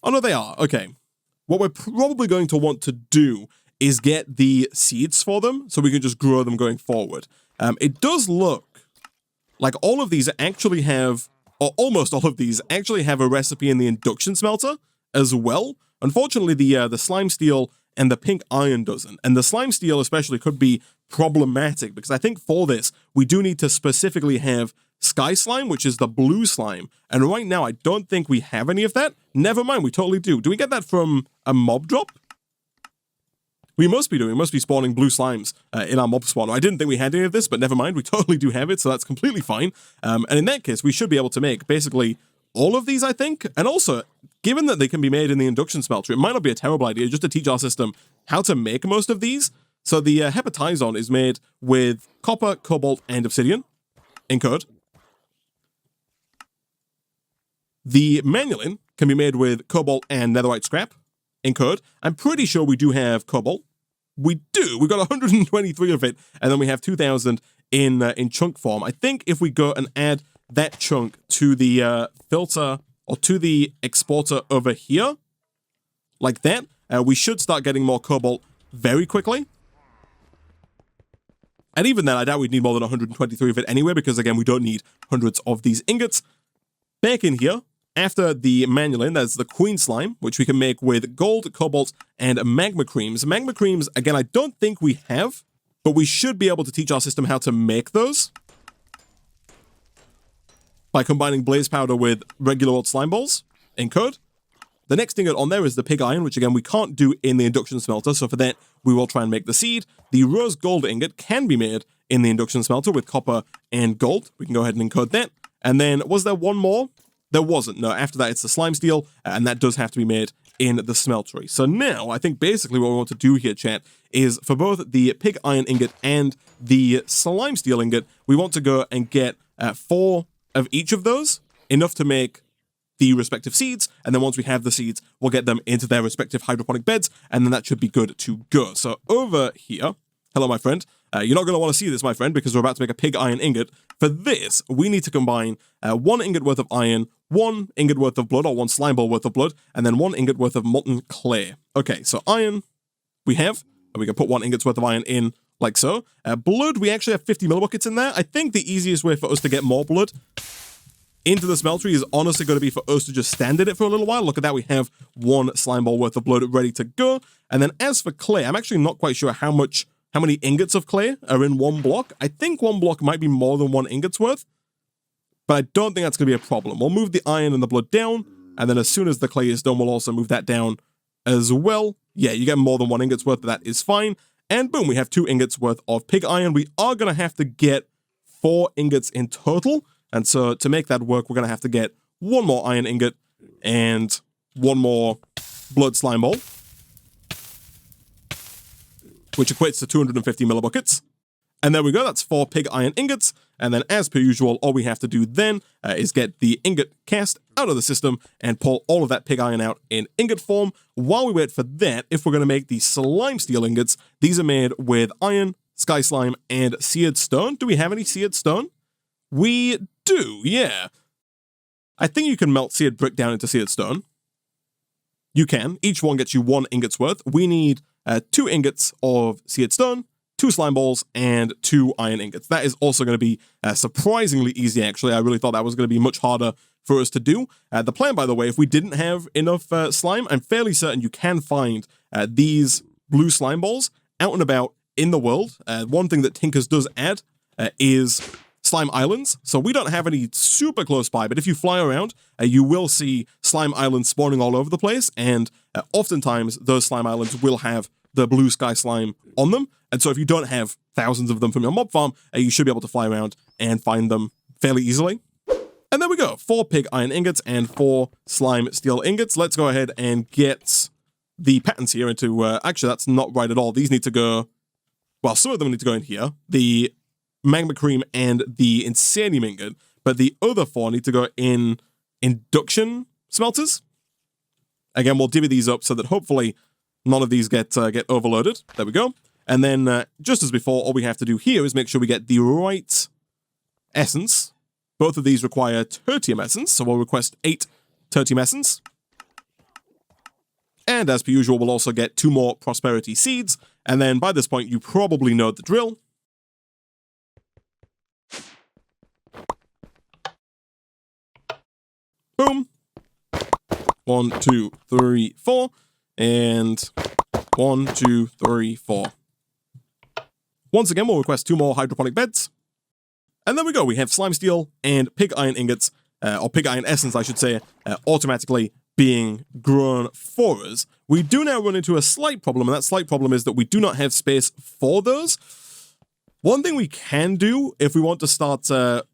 Oh no, they are. Okay. What we're probably going to want to do is get the seeds for them, so we can just grow them going forward. It does look like all of these actually have or almost all of these, actually have a recipe in the induction smelter as well. Unfortunately, the slime steel and the pink iron doesn't. And the slime steel especially could be problematic, because I think for this, we do need to specifically have sky slime, which is the blue slime. And right now, I don't think we have any of that. Never mind, we totally do. Do we get that from a mob drop? We must be doing. We must be spawning blue slimes in our mob spawner. I didn't think we had any of this, but never mind. We totally do have it, so that's completely fine. And in that case, we should be able to make basically all of these, I think. And also, given that they can be made in the induction smelter, it might not be a terrible idea just to teach our system how to make most of these. So the hepatizon is made with copper, cobalt, and obsidian in code. The manulin can be made with cobalt and netherite scrap in code. I'm pretty sure we do have cobalt. We do. We've got 123 of it, and then we have 2,000 in chunk form. I think if we go and add that chunk to the filter or to the exporter over here, like that, we should start getting more cobalt very quickly. And even then, I doubt we'd need more than 123 of it anyway, because again, we don't need hundreds of these ingots. Back in here, after the manulin, there's the queen slime, which we can make with gold, cobalt, and magma creams. Magma creams, again, I don't think we have, but we should be able to teach our system how to make those by combining blaze powder with regular old slime balls in code. The next ingot on there is the pig iron, which again, we can't do in the induction smelter, so for that, we will try and make the seed. The rose gold ingot can be made in the induction smelter with copper and gold. We can go ahead and encode that. And then, was there one more? There wasn't. No, after that, it's the slime steel, and that does have to be made in the smeltery. So now, I think basically what we want to do here, chat, is for both the pig iron ingot and the slime steel ingot, we want to go and get 4 of each of those, enough to make the respective seeds, and then once we have the seeds, we'll get them into their respective hydroponic beds, and then that should be good to go. So over here, hello, my friend. You're not going to want to see this, my friend, because we're about to make a pig iron ingot. For this, we need to combine 1 ingot worth of iron, 1 ingot worth of blood, or 1 slime ball worth of blood, and then 1 ingot worth of molten clay. Okay, so iron we have, and we can put 1 ingot's worth of iron in like so. Blood, we actually have 50 millibuckets in there. I think the easiest way for us to get more blood into the smeltery is honestly going to be for us to just stand in it for a little while. Look at that, we have 1 slime ball worth of blood ready to go. And then as for clay, I'm actually not quite sure how many ingots of clay are in 1 block. I think 1 block might be more than 1 ingot's worth, but I don't think that's going to be a problem. We'll move the iron and the blood down, and then as soon as the clay is done, we'll also move that down as well. Yeah, you get more than 1 ingot's worth, but that is fine. And boom, we have 2 ingots worth of pig iron. We are going to have to get 4 ingots in total. And so to make that work, we're going to have to get 1 more iron ingot and 1 more blood slime ball, which equates to 250 millibuckets. And there we go, that's 4 pig iron ingots. And then as per usual, all we have to do then is get the ingot cast out of the system and pull all of that pig iron out in ingot form. While we wait for that, if we're going to make the slime steel ingots, these are made with iron, sky slime, and seared stone. Do we have any seared stone? We do, yeah. I think you can melt seared brick down into seared stone. You can. Each one gets you 1 ingot's worth. We need 2 ingots of seared stone, 2 slime balls, and 2 iron ingots. That is also going to be surprisingly easy, actually. I really thought that was going to be much harder for us to do. The plan, by the way, if we didn't have enough slime, I'm fairly certain you can find these blue slime balls out and about in the world. One thing that Tinkers does add is slime islands. So we don't have any super close by, but if you fly around, you will see slime islands spawning all over the place, and oftentimes those slime islands will have the blue sky slime on them. And so if you don't have thousands of them from your mob farm, you should be able to fly around and find them fairly easily. And there we go, 4 pig iron ingots and 4 slime steel ingots. Let's go ahead and get the patterns here into, actually that's not right at all. These need to go, well, some of them need to go in here. The magma cream and the insanium ingot, but the other 4 need to go in induction smelters. Again, we'll divvy these up so that hopefully none of these get overloaded. There we go. And then, just as before, all we have to do here is make sure we get the right essence. Both of these require tertium essence, so we'll request 8 tertium essence. And as per usual, we'll also get 2 more prosperity seeds. And then by this point, you probably know the drill. 1, 2, 3, 4. And 1, 2, 3, 4. Once again, we'll request 2 more hydroponic beds. And there we go. We have slime steel and pig iron ingots, or pig iron essence, I should say, automatically being grown for us. We do now run into a slight problem, and that slight problem is that we do not have space for those. One thing we can do if we want to start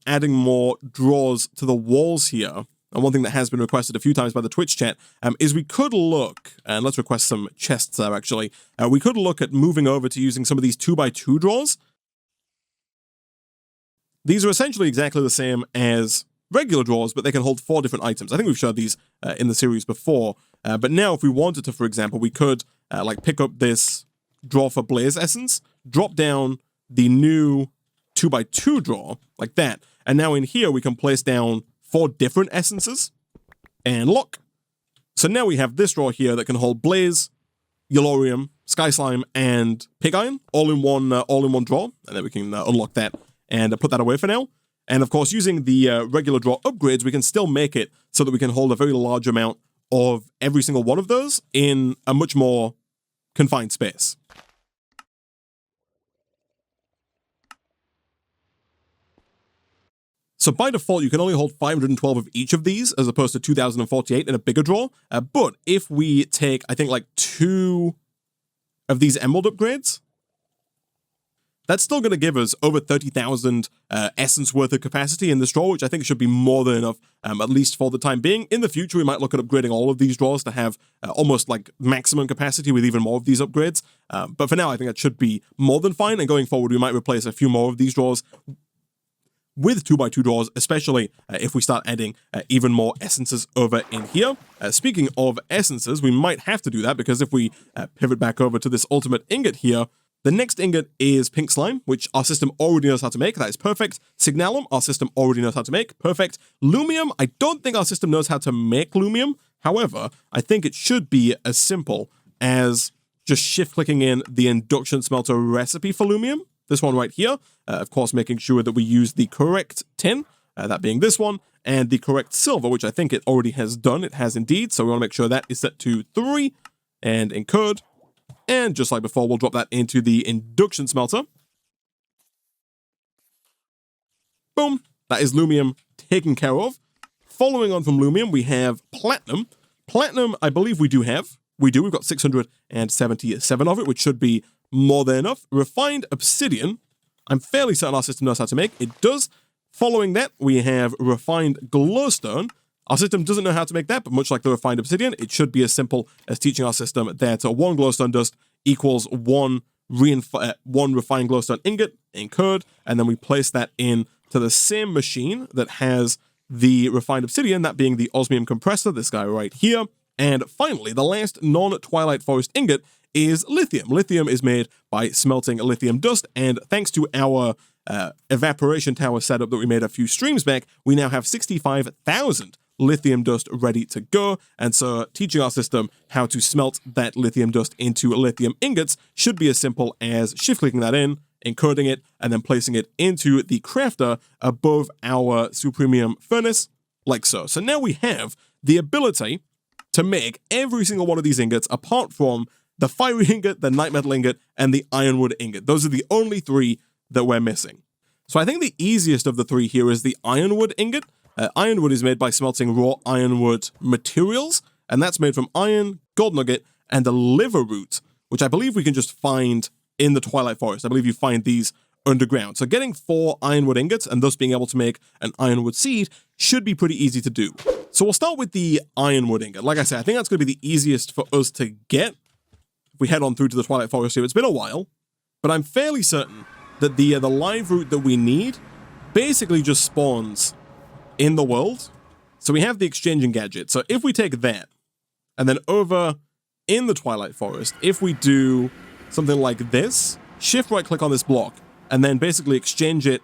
adding more drawers to the walls here, and one thing that has been requested a few times by the Twitch chat, is we could look, and let's request some chests there actually, we could look at moving over to using some of these 2x2 drawers. These are essentially exactly the same as regular drawers, but they can hold 4 different items. I think we've showed these in the series before, but now if we wanted to, for example, we could like pick up this drawer for Blaze Essence, drop down the new 2x2 drawer, like that, and now in here we can place down 4 different essences, and look. So now we have this drawer here that can hold Blaze, Yellowium, Sky Slime, and Pig Iron, all in one drawer, and then we can unlock that and put that away for now. And of course, using the regular drawer upgrades, we can still make it so that we can hold a very large amount of every single one of those in a much more confined space. So by default, you can only hold 512 of each of these, as opposed to 2048 in a bigger drawer. But if we take, I think, like 2 of these emerald upgrades, that's still going to give us over 30,000 essence worth of capacity in this drawer, which I think should be more than enough, at least for the time being. In the future, we might look at upgrading all of these drawers to have almost like maximum capacity with even more of these upgrades. But for now, I think that should be more than fine. And going forward, we might replace a few more of these drawers with 2x2 drawers, especially if we start adding even more essences over in here. Speaking of essences, we might have to do that, because if we pivot back over to this ultimate ingot here, the next ingot is pink slime, which our system already knows how to make. That is perfect. Signalum, our system already knows how to make. Perfect. Lumium, I don't think our system knows how to make lumium. However, I think it should be as simple as just shift-clicking in the induction smelter recipe for lumium. This one right here, of course, making sure that we use the correct tin, that being this one, and the correct silver, which I think it already has done. It has indeed, so we want to make sure that is set to 3 and encode. And just like before, we'll drop that into the induction smelter. Boom, that is lumium taken care of. Following on from lumium, we have platinum. Platinum, I believe we do have. We do, we've got 677 of it, which should be more than enough. Refined obsidian, I'm fairly certain our system knows how to make. It does. Following that, we have refined glowstone. Our system doesn't know how to make that, but much like the refined obsidian, it should be as simple as teaching our system that 1 glowstone dust equals 1 refined glowstone ingot, incurred, and then we place that in to the same machine that has the refined obsidian, that being the osmium compressor, this guy right here. And finally, the last non-Twilight Forest ingot is lithium. Lithium is made by smelting lithium dust, and thanks to our evaporation tower setup that we made a few streams back, we now have 65,000 lithium dust ready to go, and so teaching our system how to smelt that lithium dust into lithium ingots should be as simple as shift-clicking that in, encoding it, and then placing it into the crafter above our Supremium furnace, like so. So now we have the ability to make every single one of these ingots, apart from the fiery ingot, the night metal ingot, and the ironwood ingot. Those are the only 3 that we're missing. So I think the easiest of the 3 here is the ironwood ingot. Ironwood is made by smelting raw ironwood materials, and that's made from iron, gold nugget, and a liver root, which I believe we can just find in the Twilight Forest. I believe you find these underground. So getting 4 ironwood ingots, and thus being able to make an ironwood seed, should be pretty easy to do. So we'll start with the ironwood ingot. Like I said, I think that's going to be the easiest for us to get. If we head on through to the Twilight Forest here, it's been a while, but I'm fairly certain that the live root that we need basically just spawns in the world. So we have the exchanging gadget. So if we take that, and then over in the Twilight Forest, if we do something like this, shift right click on this block, and then basically exchange it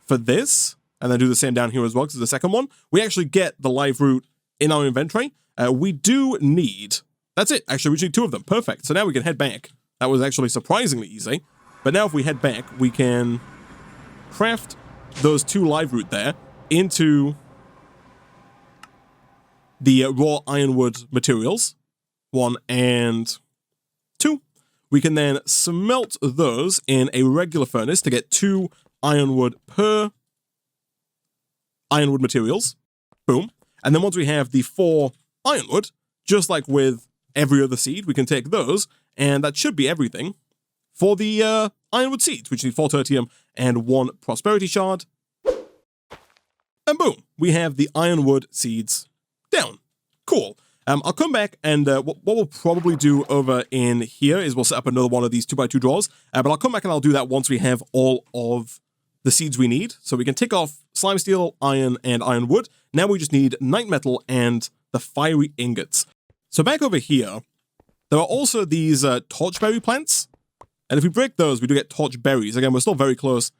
for this, and then do the same down here as well, because the second one, we actually get the live root in our inventory. We do need, that's it, actually we need 2 of them, perfect. So now we can head back. That was actually surprisingly easy. But now if we head back, we can craft those 2 live root there into the raw ironwood materials, 1 and 2. We can then smelt those in a regular furnace to get 2 ironwood per ironwood materials. Boom. And then once we have the 4 ironwood, just like with every other seed, we can take those, and that should be everything for the Ironwood Seeds, which need 4 tertium and 1 prosperity shard. And boom, we have the Ironwood Seeds down. Cool. I'll come back, and what we'll probably do over in here is we'll set up another one of these 2x2 drawers, but I'll come back and I'll do that once we have all of the seeds we need. So we can tick off slime steel, iron, and ironwood. Now we just need night metal and the fiery ingots. So back over here, there are also these torchberry plants. And if we break those, we do get torch berries. Again, we're still very close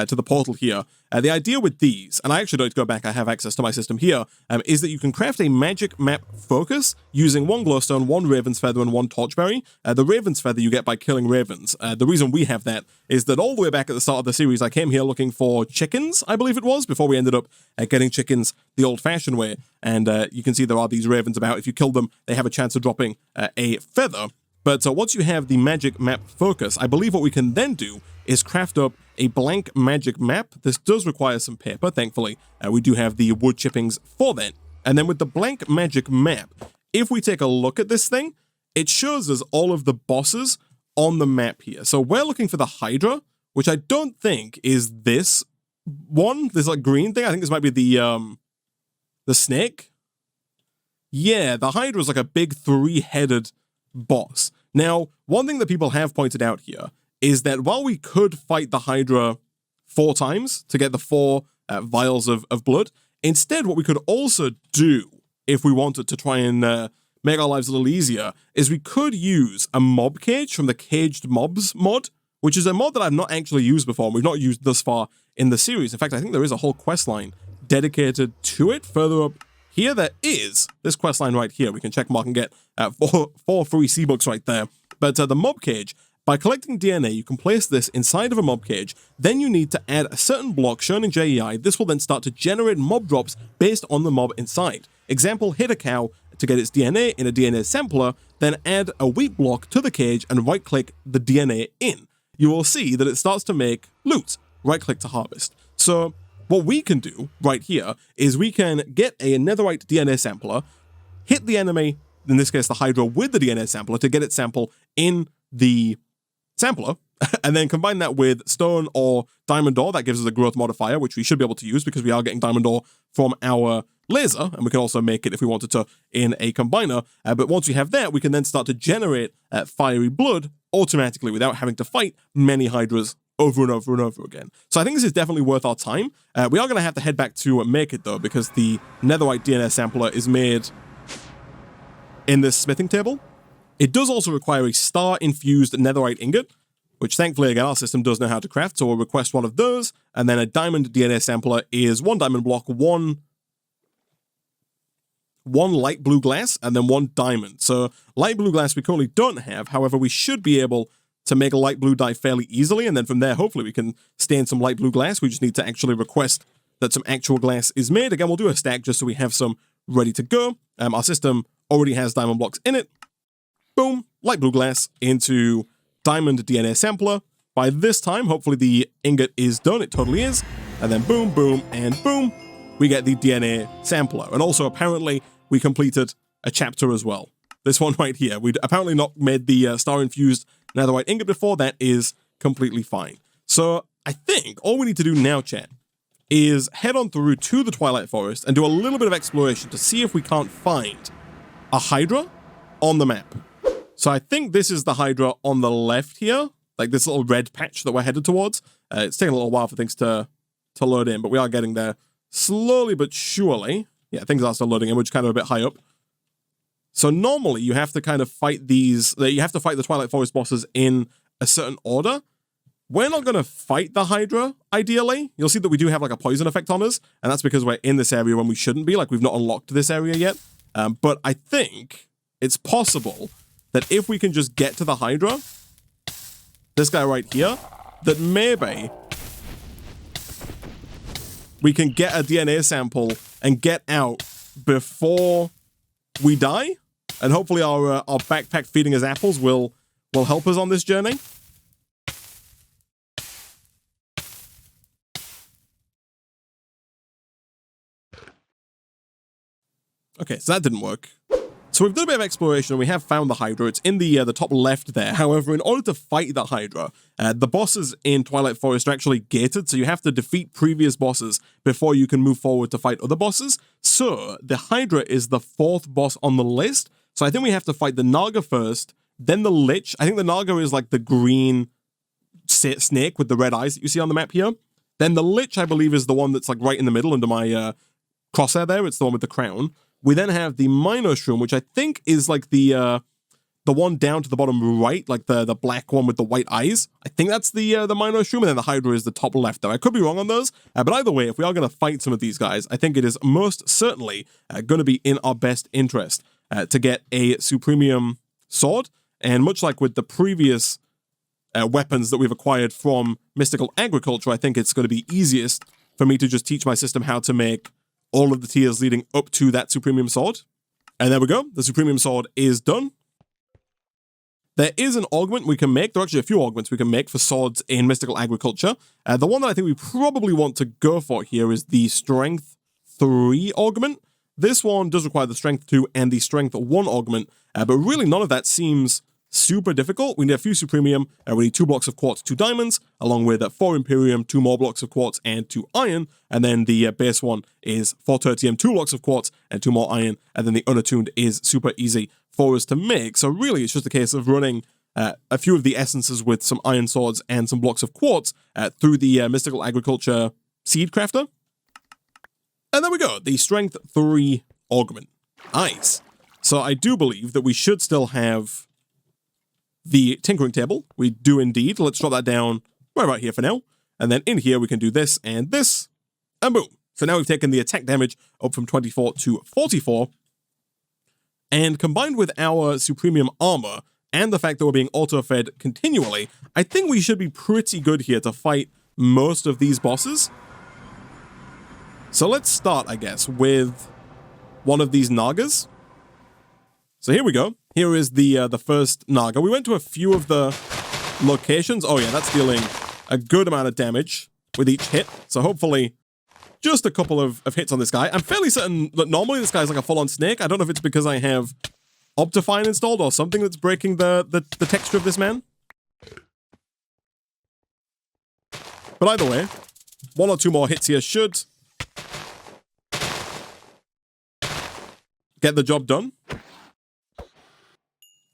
to the portal here. The idea with these, and I actually don't need to go back, I have access to my system here, is that you can craft a magic map focus using 1 glowstone, 1 raven's feather, and 1 torchberry. The raven's feather you get by killing ravens. The reason we have that is that all the way back at the start of the series, I came here looking for chickens, I believe it was, before we ended up getting chickens the old-fashioned way. And you can see there are these ravens about. If you kill them, they have a chance of dropping a feather. But once you have the magic map focus, I believe what we can then do is craft up a blank magic map. This does require some paper, thankfully. We do have the wood chippings for that. And then with the blank magic map, if we take a look at this thing, it shows us all of the bosses on the map here. So we're looking for the Hydra, which I don't think is this one, this like green thing. I think this might be the snake. Yeah, the Hydra is like a big 3-headed boss. Now, one thing that people have pointed out here is that while we could fight the Hydra 4 times to get the 4 vials of blood, instead what we could also do, if we wanted to try and make our lives a little easier, is we could use a mob cage from the Caged Mobs mod, which is a mod that I've not actually used before, and we've not used thus far in the series. In fact, I think there is a whole quest line dedicated to it further up here. There is this quest line right here. We can check mark and get 4 free C-books right there. But the mob cage, by collecting DNA, you can place this inside of a mob cage. Then you need to add a certain block shown in JEI. This will then start to generate mob drops based on the mob inside. Example, hit a cow to get its DNA in a DNA sampler, then add a wheat block to the cage and right-click the DNA in. You will see that it starts to make loot. Right-click to harvest. So what we can do right here is we can get a netherite DNA sampler, hit the enemy, in this case the Hydra, with the DNA sampler to get its sample in the sampler, and then combine that with stone or diamond ore. That gives us a growth modifier, which we should be able to use because we are getting diamond ore from our laser, and we can also make it if we wanted to in a combiner. But once we have that, we can then start to generate fiery blood automatically without having to fight many Hydras over and over and over again. So I think this is definitely worth our time. We are going to have to head back to make it though, because the netherite DNA sampler is made in this smithing table. It does also require a star-infused netherite ingot, which thankfully, again, our system does know how to craft, so we'll request one of those, and then a diamond DNA sampler is 1 diamond block, 1 light blue glass, and then 1 diamond. So light blue glass we currently don't have, however, we should be able to make a light blue dye fairly easily, and then from there, hopefully, we can stain some light blue glass. We just need to actually request that some actual glass is made. Again, we'll do a stack just so we have some ready to go. Our system already has diamond blocks in it. Boom, light blue glass into diamond DNA sampler. By this time, hopefully the ingot is done. It totally is. And then boom, boom, and boom, we get the DNA sampler. And also, apparently, we completed a chapter as well. This one right here. We'd apparently not made the star-infused netherite ingot before. That is completely fine. So I think all we need to do now, chat, is head on through to the Twilight Forest and do a little bit of exploration to see if we can't find a Hydra on the map. So I think this is the Hydra on the left here, like this little red patch that we're headed towards. It's taking a little while for things to load in, but we are getting there slowly but surely. Yeah, things are still loading in, which is kind of a bit high up. So normally you have to kind of fight these, you have to fight the Twilight Forest bosses in a certain order. We're not going to fight the Hydra, ideally. You'll see that we do have like a poison effect on us, and that's because we're in this area when we shouldn't be, like we've not unlocked this area yet. But I think it's possible that if we can just get to the Hydra, this guy right here, that maybe we can get a DNA sample and get out before we die, and hopefully our backpack feeding us apples will help us on this journey. Okay, so that didn't work. So we've done a bit of exploration and we have found the Hydra. It's in the top left there. However, in order to fight that Hydra, the bosses in Twilight Forest are actually gated, so you have to defeat previous bosses before you can move forward to fight other bosses. So the Hydra is the 4th boss on the list. So I think we have to fight the Naga first, then the Lich. I think the Naga is like the green snake with the red eyes that you see on the map here. Then the Lich, I believe, is the one that's like right in the middle under my crosshair there. It's the one with the crown. We then have the Minor Shroom, which I think is like the one down to the bottom right, like the black one with the white eyes. I think that's the Minor Shroom, and then the Hydra is the top left there. I could be wrong on those, but either way, if we are going to fight some of these guys, I think it is most certainly going to be in our best interest to get a Supremium Sword, and much like with the previous weapons that we've acquired from Mystical Agriculture, I think it's going to be easiest for me to just teach my system how to make all of the tiers leading up to that Supremium Sword. And there we go. The Supremium Sword is done. There is an augment we can make. There are actually a few augments we can make for swords in Mystical Agriculture. The one that I think we probably want to go for here is the Strength 3 augment. This one does require the Strength 2 and the Strength 1 augment, but really none of that seems super difficult. We need a few Supremium, we need 2 blocks of quartz, 2 diamonds, along with 4 Imperium, 2 more blocks of quartz, and 2 iron, and then the base one is 4 Tertium, 2 blocks of quartz, and 2 more iron, and then the unattuned is super easy for us to make. So really, it's just a case of running a few of the essences with some iron swords and some blocks of quartz through the Mystical Agriculture Seed Crafter. And there we go, the Strength 3 augment. Nice. So I do believe that we should still have the tinkering table. We do indeed. Let's drop that down right about here for now. And then in here we can do this, and boom. So now we've taken the attack damage up from 24 to 44. And combined with our Supremium armor and the fact that we're being auto-fed continually, I think we should be pretty good here to fight most of these bosses. So let's start, I guess, with one of these Nagas. So here we go. Here is the first Naga. We went to a few of the locations. Oh yeah, that's dealing a good amount of damage with each hit. So hopefully just a couple of hits on this guy. I'm fairly certain that normally this guy's like a full-on snake. I don't know if it's because I have Optifine installed or something that's breaking the texture of this man. But either way, 1 or 2 more hits here should get the job done.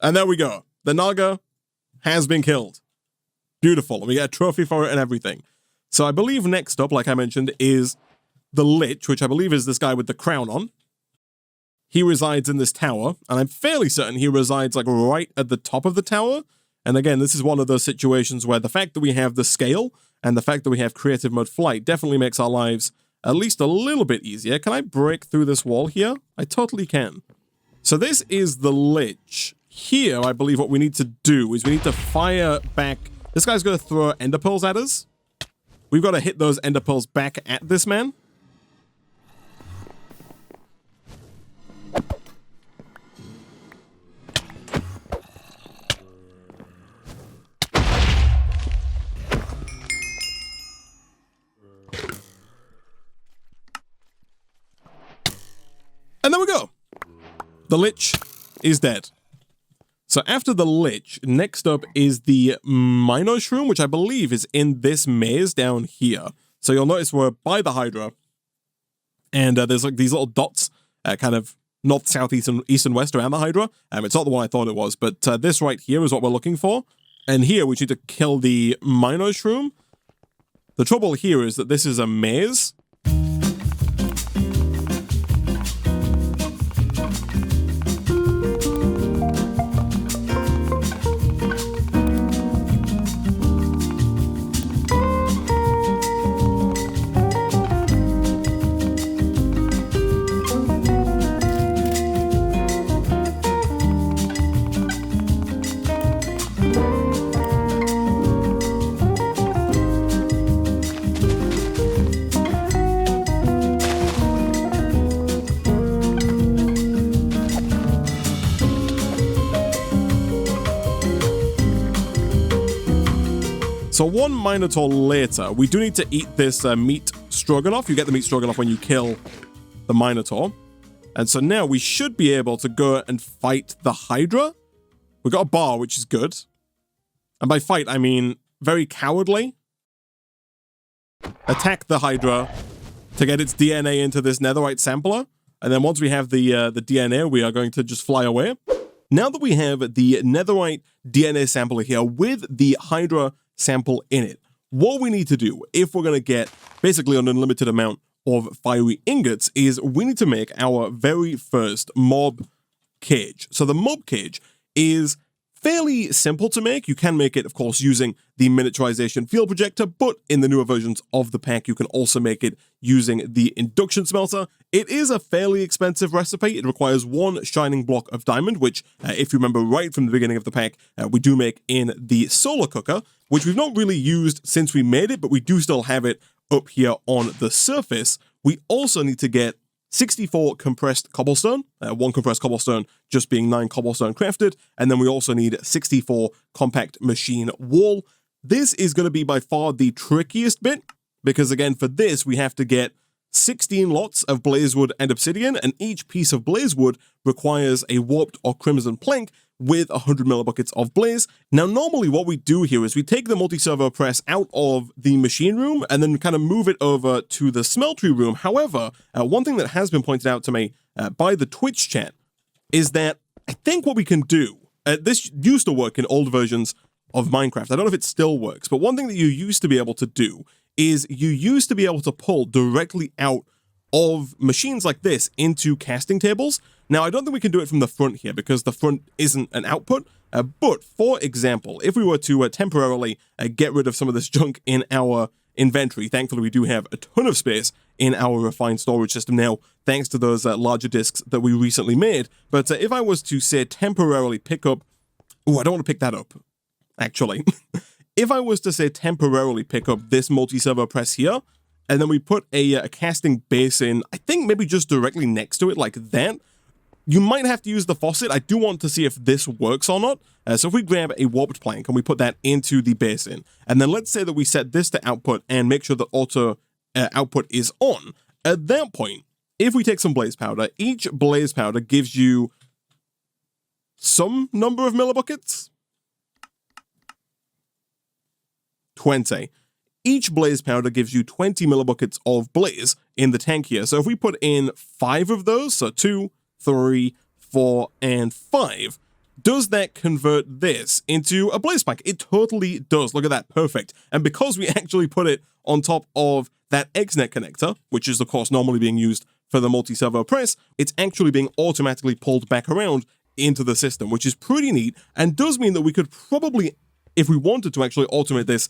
And there we go. The Naga has been killed. Beautiful. And we get a trophy for it and everything. So I believe next up, like I mentioned, is the Lich, which I believe is this guy with the crown on. He resides in this tower, and I'm fairly certain he resides like right at the top of the tower. And again, this is one of those situations where the fact that we have the scale and the fact that we have creative mode flight definitely makes our lives at least a little bit easier. Can I break through this wall here? I totally can. So this is the Lich. Here, I believe what we need to do is we need to fire back. This guy's going to throw ender pearls at us. We've got to hit those ender pearls back at this man. And there we go. The Lich is dead. So after the Lich, next up is the Minor Shroom, which I believe is in this maze down here. So you'll notice we're by the Hydra, and there's like these little dots, kind of north, south, east, and west around the Hydra. It's not the one I thought it was, but this right here is what we're looking for. And here we need to kill the Minor Shroom. The trouble here is that this is a maze. So one Minotaur later, we do need to eat this meat stroganoff. You get the meat stroganoff when you kill the Minotaur. And so now we should be able to go and fight the Hydra. We got a bar, which is good. And by fight, I mean very cowardly. Attack the Hydra to get its DNA into this netherite sampler. And then once we have the DNA, we are going to just fly away. Now that we have the netherite DNA sampler here with the Hydra sample in it, what we need to do, if we're going to get basically an unlimited amount of fiery ingots, is we need to make our very first mob cage. So the mob cage is fairly simple to make. You can make it, of course, using the miniaturization field projector, but in the newer versions of the pack, you can also make it using the induction smelter. It is a fairly expensive recipe. It requires one shining block of diamond, which, if you remember right from the beginning of the pack, we do make in the solar cooker, which we've not really used since we made it, but we do still have it up here on the surface. We also need to get 64 compressed cobblestone, one compressed cobblestone just being 9 cobblestone crafted, and then we also need 64 compact machine wool. This is going to be by far the trickiest bit, because again, for this, we have to get 16 lots of blazewood and obsidian, and each piece of blazewood requires a warped or crimson plank with 100 millibuckets of blaze. Now, normally what we do here is we take the multi-servo press out of the machine room and then kind of move it over to the smeltery room. However, one thing that has been pointed out to me by the Twitch chat is that I think what we can do, this used to work in old versions of Minecraft. I don't know if it still works, but one thing that you used to be able to do is you used to be able to pull directly out of machines like this into casting tables. Now, I don't think we can do it from the front here because the front isn't an output, but for example, if we were to temporarily get rid of some of this junk in our inventory, thankfully we do have a ton of space in our refined storage system now, thanks to those larger disks that we recently made. But if I was to, say, temporarily pick up... Oh, I don't want to pick that up, actually. If I was to, say, temporarily pick up this multi-servo press here, and then we put a casting basin, I think maybe just directly next to it like that, you might have to use the faucet. I do want to see if this works or not. So if we grab a warped plank and we put that into the basin, and then let's say that we set this to output and make sure that auto output is on, at that point, if we take some blaze powder, each blaze powder gives you some number of millibuckets. 20. Each blaze powder gives you 20 millibuckets of blaze in the tank here. So if we put in 5 of those, so 2, 3, 4, and 5, does that convert this into a blaze pack? It totally does. Look at that. Perfect. And because we actually put it on top of that XNet connector, which is of course normally being used for the multi-servo press, it's actually being automatically pulled back around into the system, which is pretty neat and does mean that we could probably, if we wanted to actually automate this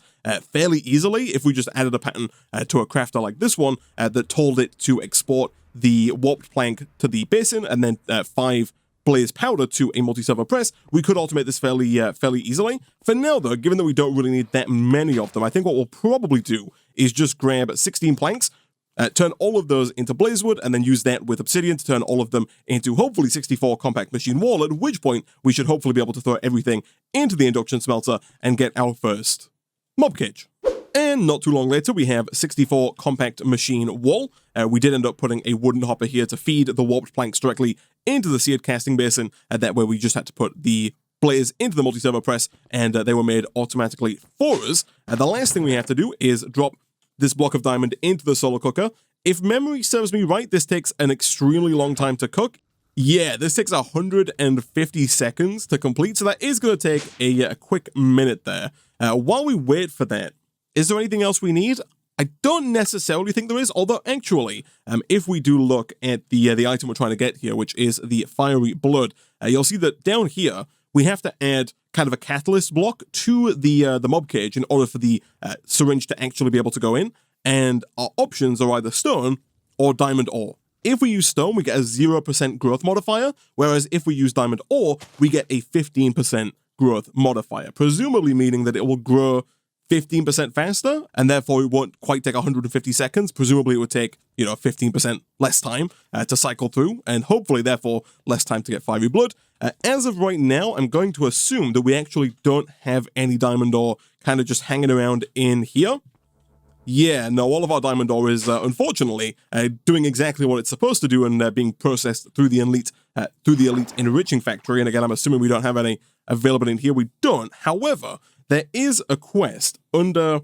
fairly easily, if we just added a pattern to a crafter like this one that told it to export the warped plank to the basin and then 5 blaze powder to a multi-servo press, we could automate this fairly easily. For now though, given that we don't really need that many of them, I think what we'll probably do is just grab 16 planks, turn all of those into blazewood, and then use that with obsidian to turn all of them into hopefully 64 compact machine wool, at which point we should hopefully be able to throw everything into the induction smelter and get our first mob cage. And not too long later, we have 64 compact machine wool. We did end up putting a wooden hopper here to feed the warped planks directly into the seared casting basin. That way we just had to put the blaze into the multi-servo press, and they were made automatically for us. The last thing we have to do is drop this block of diamond into the solar cooker. If memory serves me right, this takes an extremely long time to cook. Yeah, this takes 150 seconds to complete, so that is going to take a quick minute there. While we wait for that, is there anything else we need? I don't necessarily think there is, although actually, if we do look at the item we're trying to get here, which is the fiery blood, you'll see that down here, we have to add kind of a catalyst block to the mob cage in order for the syringe to actually be able to go in, and our options are either stone or diamond ore. If we use stone, we get a 0% growth modifier, whereas if we use diamond ore, we get a 15% growth modifier, presumably meaning that it will grow 15% faster, and therefore it won't quite take 150 seconds. Presumably it would take, 15% less time to cycle through, and hopefully, therefore, less time to get fiery blood. As of right now, I'm going to assume that we actually don't have any diamond ore kind of just hanging around in here. Yeah, no, all of our diamond ore is, unfortunately, doing exactly what it's supposed to do and being processed through the elite enriching factory. And again, I'm assuming we don't have any available in here. We don't. However, there is a quest under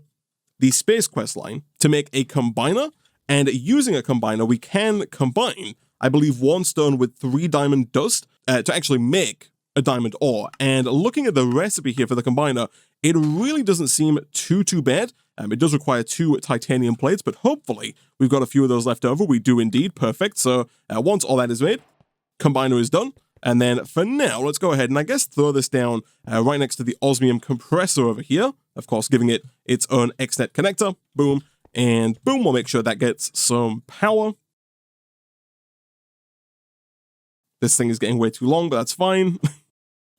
the space quest line to make a combiner, and using a combiner, we can combine, I believe, 1 stone with 3 diamond dust to actually make a diamond ore. And looking at the recipe here for the combiner, it really doesn't seem too bad. It does require 2 titanium plates, but hopefully we've got a few of those left over. We do indeed. Perfect. So once all that is made, combiner is done. And then for now, let's go ahead and I guess throw this down right next to the osmium compressor over here. Of course, giving it its own XNet connector. Boom. And boom, we'll make sure that gets some power. This thing is getting way too long, but that's fine.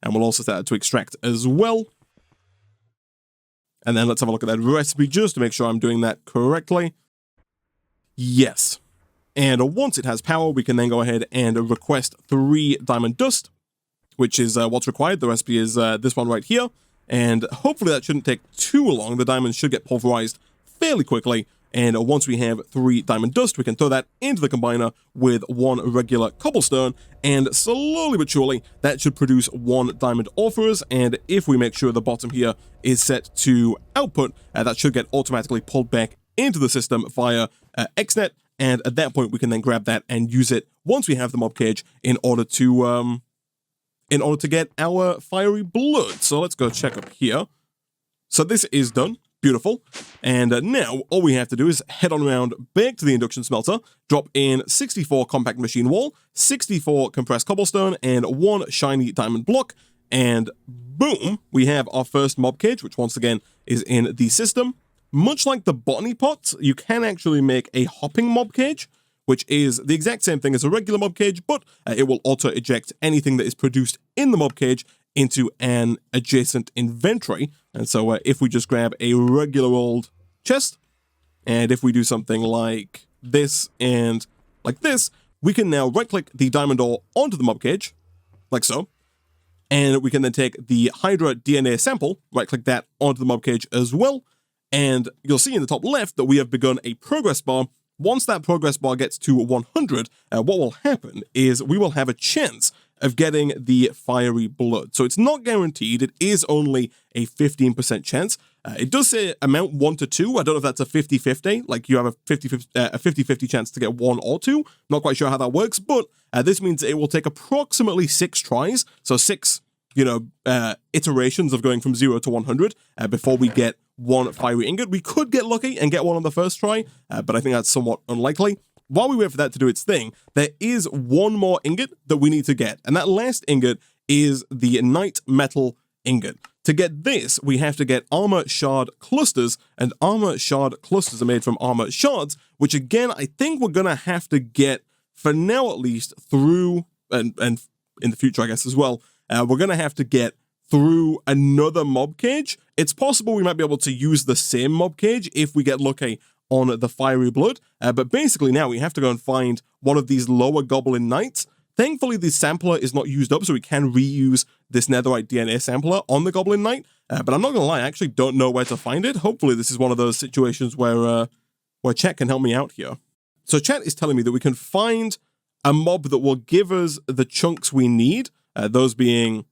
And we'll also set it to extract as well. And then let's have a look at that recipe just to make sure I'm doing that correctly. Yes. And once it has power, we can then go ahead and request 3 diamond dust, which is what's required. The recipe is this one right here. And hopefully that shouldn't take too long. The diamonds should get pulverized fairly quickly. And once we have 3 diamond dust, we can throw that into the combiner with 1 regular cobblestone. And slowly but surely, that should produce 1 diamond ore for us. And if we make sure the bottom here is set to output, that should get automatically pulled back into the system via XNet. And at that point, we can then grab that and use it once we have the mob cage in order to get our fiery blood. So let's go check up here. So this is done. Beautiful. And now all we have to do is head on around back to the induction smelter, drop in 64 compact machine wall, 64 compressed cobblestone, and 1 shiny diamond block. And boom, we have our first mob cage, which once again is in the system. Much like the botany pot, you can actually make a hopping mob cage, which is the exact same thing as a regular mob cage, but it will auto-eject anything that is produced in the mob cage into an adjacent inventory. And so if we just grab a regular old chest, and if we do something like this and like this, we can now right-click the diamond ore onto the mob cage, like so. And we can then take the Hydra DNA sample, right-click that onto the mob cage as well. And you'll see in the top left that we have begun a progress bar. Once that progress bar gets to 100, what will happen is we will have a chance of getting the fiery blood. So it's not guaranteed. It is only a 15% chance. It does say amount 1 to 2. I don't know if that's a 50-50, like you have a 50-50 chance to get 1 or 2. Not quite sure how that works, but this means it will take approximately 6 tries. So 6, iterations of going from 0 to 100 before we get 1 fiery ingot. We could get lucky and get 1 on the first try, but I think that's somewhat unlikely. While we wait for that to do its thing, there is 1 more ingot that we need to get, and that last ingot is the Night Metal Ingot. To get this, we have to get armor shard clusters, and armor shard clusters are made from armor shards, which again, I think we're gonna have to get, for now at least, through, and in the future I guess as well, we're gonna have to get through another mob cage. It's possible we might be able to use the same mob cage if we get lucky on the fiery blood, but basically now we have to go and find one of these lower goblin knights. Thankfully the sampler is not used up, so we can reuse this netherite DNA sampler on the goblin knight, but I'm not gonna lie, I actually don't know where to find it. Hopefully this is one of those situations where chat can help me out here. So chat is telling me that we can find a mob that will give us the chunks we need, those being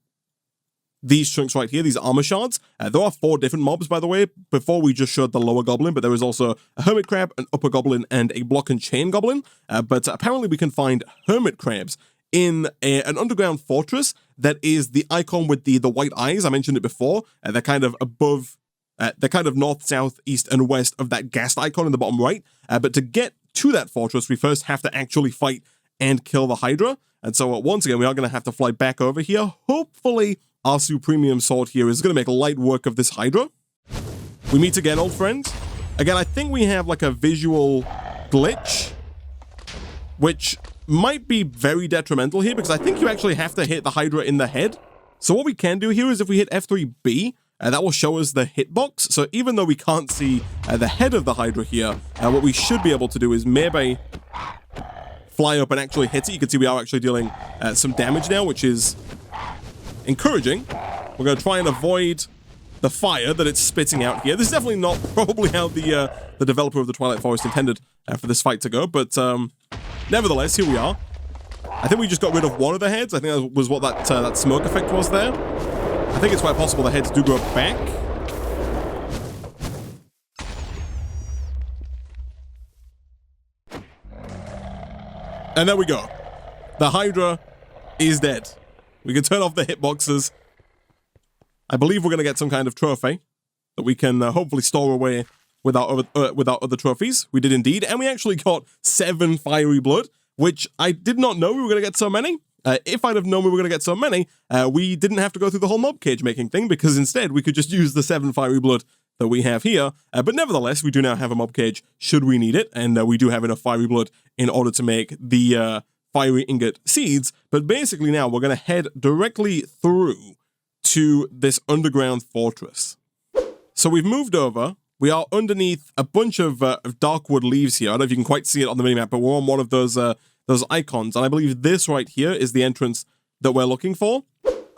these chunks right here, these armor shards. There are 4 different mobs, by the way. Before we just showed the lower goblin, but there is also a hermit crab, an upper goblin, and a block and chain goblin. But apparently we can find hermit crabs in an underground fortress that is the icon with the white eyes. I mentioned it before. They're kind of above, they're kind of north, south, east, and west of that ghast icon in the bottom right. But to get to that fortress, we first have to actually fight and kill the Hydra. And so once again, we are going to have to fly back over here. Hopefully our Supremium Sword here is going to make light work of this Hydra. We meet again, old friend. Again, I think we have like a visual glitch, which might be very detrimental here because I think you actually have to hit the Hydra in the head. So what we can do here is if we hit F3B, that will show us the hitbox. So even though we can't see the head of the Hydra here, what we should be able to do is maybe fly up and actually hit it. You can see we are actually dealing some damage now, which is encouraging. We're going to try and avoid the fire that it's spitting out here. This is definitely not probably how the developer of the Twilight Forest intended for this fight to go, but nevertheless, here we are. I think we just got rid of one of the heads. I think that was what that smoke effect was there. I think it's quite possible the heads do go back. And there we go. The Hydra is dead. We can turn off the hitboxes. I believe we're going to get some kind of trophy that we can hopefully store away with our other trophies. We did indeed. And we actually got 7 fiery blood, which I did not know we were going to get so many. If I'd have known we were going to get so many, we didn't have to go through the whole mob cage making thing, because instead we could just use the 7 fiery blood that we have here. But nevertheless, we do now have a mob cage should we need it, and we do have enough fiery blood in order to make the fiery ingot seeds. But basically now we're going to head directly through to this underground fortress. So we've moved over. We are underneath a bunch of darkwood leaves here. I don't know if you can quite see it on the minimap, but we're on one of those icons, and I believe this right here is the entrance that we're looking for.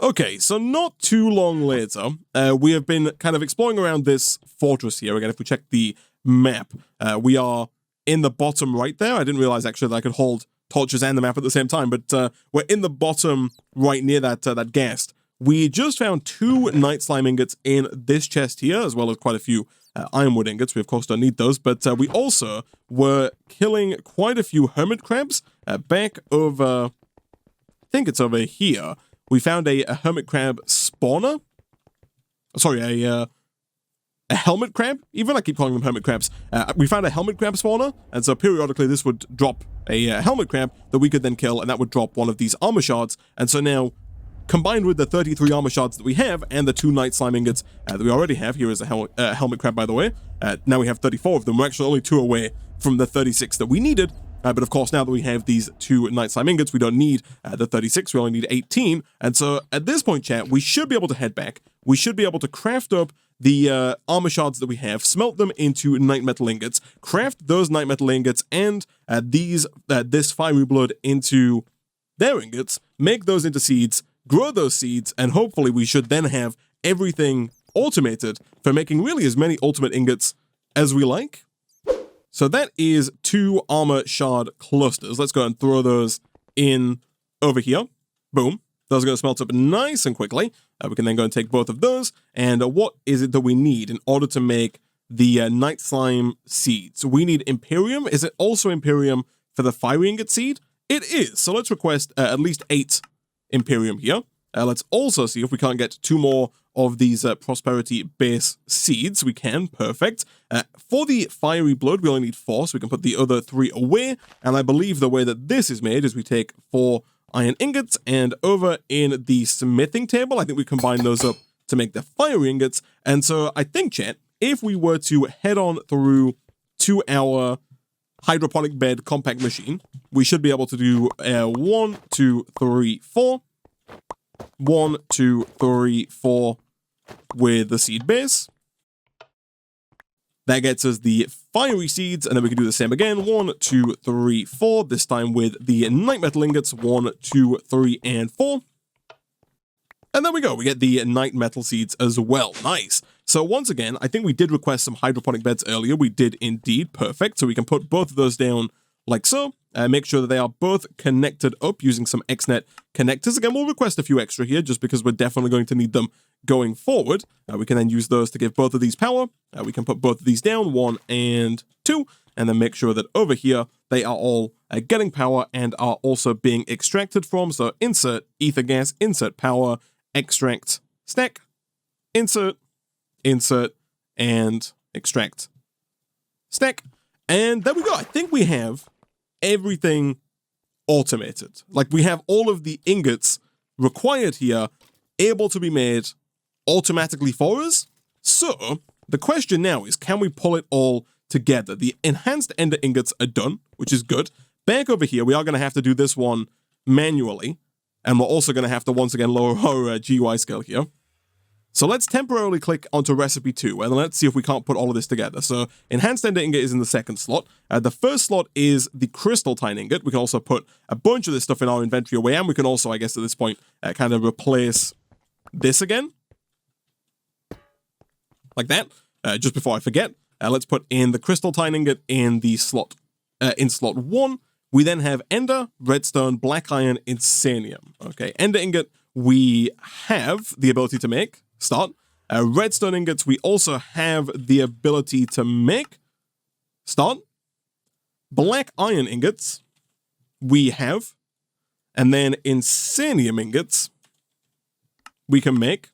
Okay, so not too long later, we have been kind of exploring around this fortress here. Again, if we check the map, we are in the bottom right there. I didn't realize actually that I could hold torches and the map at the same time, but we're in the bottom right near that ghast. We just found 2 night slime ingots in this chest here, as well as quite a few Ironwood ingots. We of course don't need those, but we also were killing quite a few hermit crabs back over, I think it's over here. We found a hermit crab spawner. Sorry, a helmet crab. Even I keep calling them hermit crabs. We found a helmet crab spawner, and so periodically this would drop a helmet crab that we could then kill, and that would drop one of these armor shards. And so now, combined with the 33 armor shards that we have and the 2 night slime ingots that we already have, here is a helmet crab, by the way. Now we have 34 of them. We're actually only 2 away from the 36 that we needed. But of course, now that we have these 2 night slime ingots, we don't need the 36. We only need 18. And so at this point, chat, we should be able to head back. We should be able to craft up the armor shards that we have, smelt them into night metal ingots, craft those night metal ingots and this fiery blood into their ingots, make those into seeds, grow those seeds, and hopefully we should then have everything automated for making really as many ultimate ingots as we like. So that is 2 armor shard clusters. Let's go and throw those in over here. Boom. Those are going to smelt up nice and quickly. We can then go and take both of those. And what is it that we need in order to make the night slime seeds? We need Imperium. Is it also Imperium for the fiery ingot seed? It is. So let's request at least 8 Imperium here. Let's also see if we can't get 2 more of these prosperity base seeds. We can. Perfect. For the fiery blood, we only need 4, so we can put the other 3 away. And I believe the way that this is made is we take 4 iron ingots, and over in the smithing table, I think we combine those up to make the fiery ingots. And so I think, chat, if we were to head on through to our hydroponic bed compact machine, we should be able to do 1, 2, 3, 4. 1, 2, 3, 4 with the seed base. That gets us the fiery seeds, and then we can do the same again. 1, 2, 3, 4. This time with the night metal ingots. 1, 2, 3, and 4. And there we go. We get the night metal seeds as well. Nice. So once again, I think we did request some hydroponic beds earlier. We did indeed. Perfect. So we can put both of those down like so. Make sure that they are both connected up using some XNet connectors. Again, we'll request a few extra here just because we're definitely going to need them going forward. We can then use those to give both of these power. We can put both of these down, 1 and 2, and then make sure that over here they are all getting power and are also being extracted from. So insert ether gas, insert power, extract, stack, insert, and extract, stack. And there we go. I think we have everything automated. Like, we have all of the ingots required here able to be made automatically for us. So the question now is, can we pull it all together? The enhanced ender ingots are done, which is good. Back over here, we are going to have to do this one manually, and we're also going to have to once again lower our GUI scale here. So let's temporarily click onto recipe 2, and let's see if we can't put all of this together. So enhanced ender ingot is in the second slot. The first slot is the crystal Tine ingot. We can also put a bunch of this stuff in our inventory away, and we can also, I guess at this point, kind of replace this again. Like that. Just before I forget, let's put in the Crystal Tine Ingot in the slot, in slot 1. We then have Ender, Redstone, Black Iron, Insanium. Okay, Ender Ingot, we have the ability to make. Start. Redstone Ingots, we also have the ability to make. Start. Black Iron Ingots, we have. And then Insanium Ingots, we can make.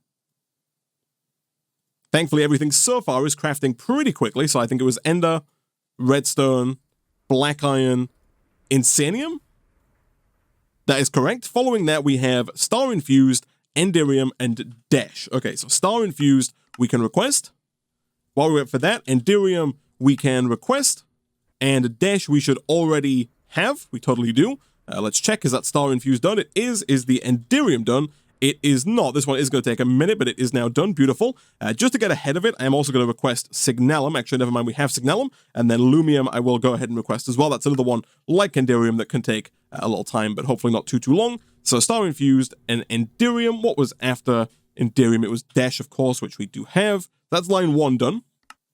Thankfully, everything so far is crafting pretty quickly, so I think it was Ender, Redstone, Black Iron, Insanium? That is correct. Following that, we have Star Infused, Enderium, and Dash. Okay, so Star Infused, we can request. While we wait for that, Enderium, we can request. And Dash, we should already have. We totally do. Let's check. Is that Star Infused done? It is. Is the Enderium done? It is not. This one is going to take a minute, but it is now done. Beautiful. Just to get ahead of it, I am also going to request Signalum. Actually, never mind, we have Signalum. And then Lumium, I will go ahead and request as well. That's another one like Enderium that can take a little time, but hopefully not too long. So Star Infused and Enderium. What was after Enderium? It was Dash, of course, which we do have. That's line 1 done.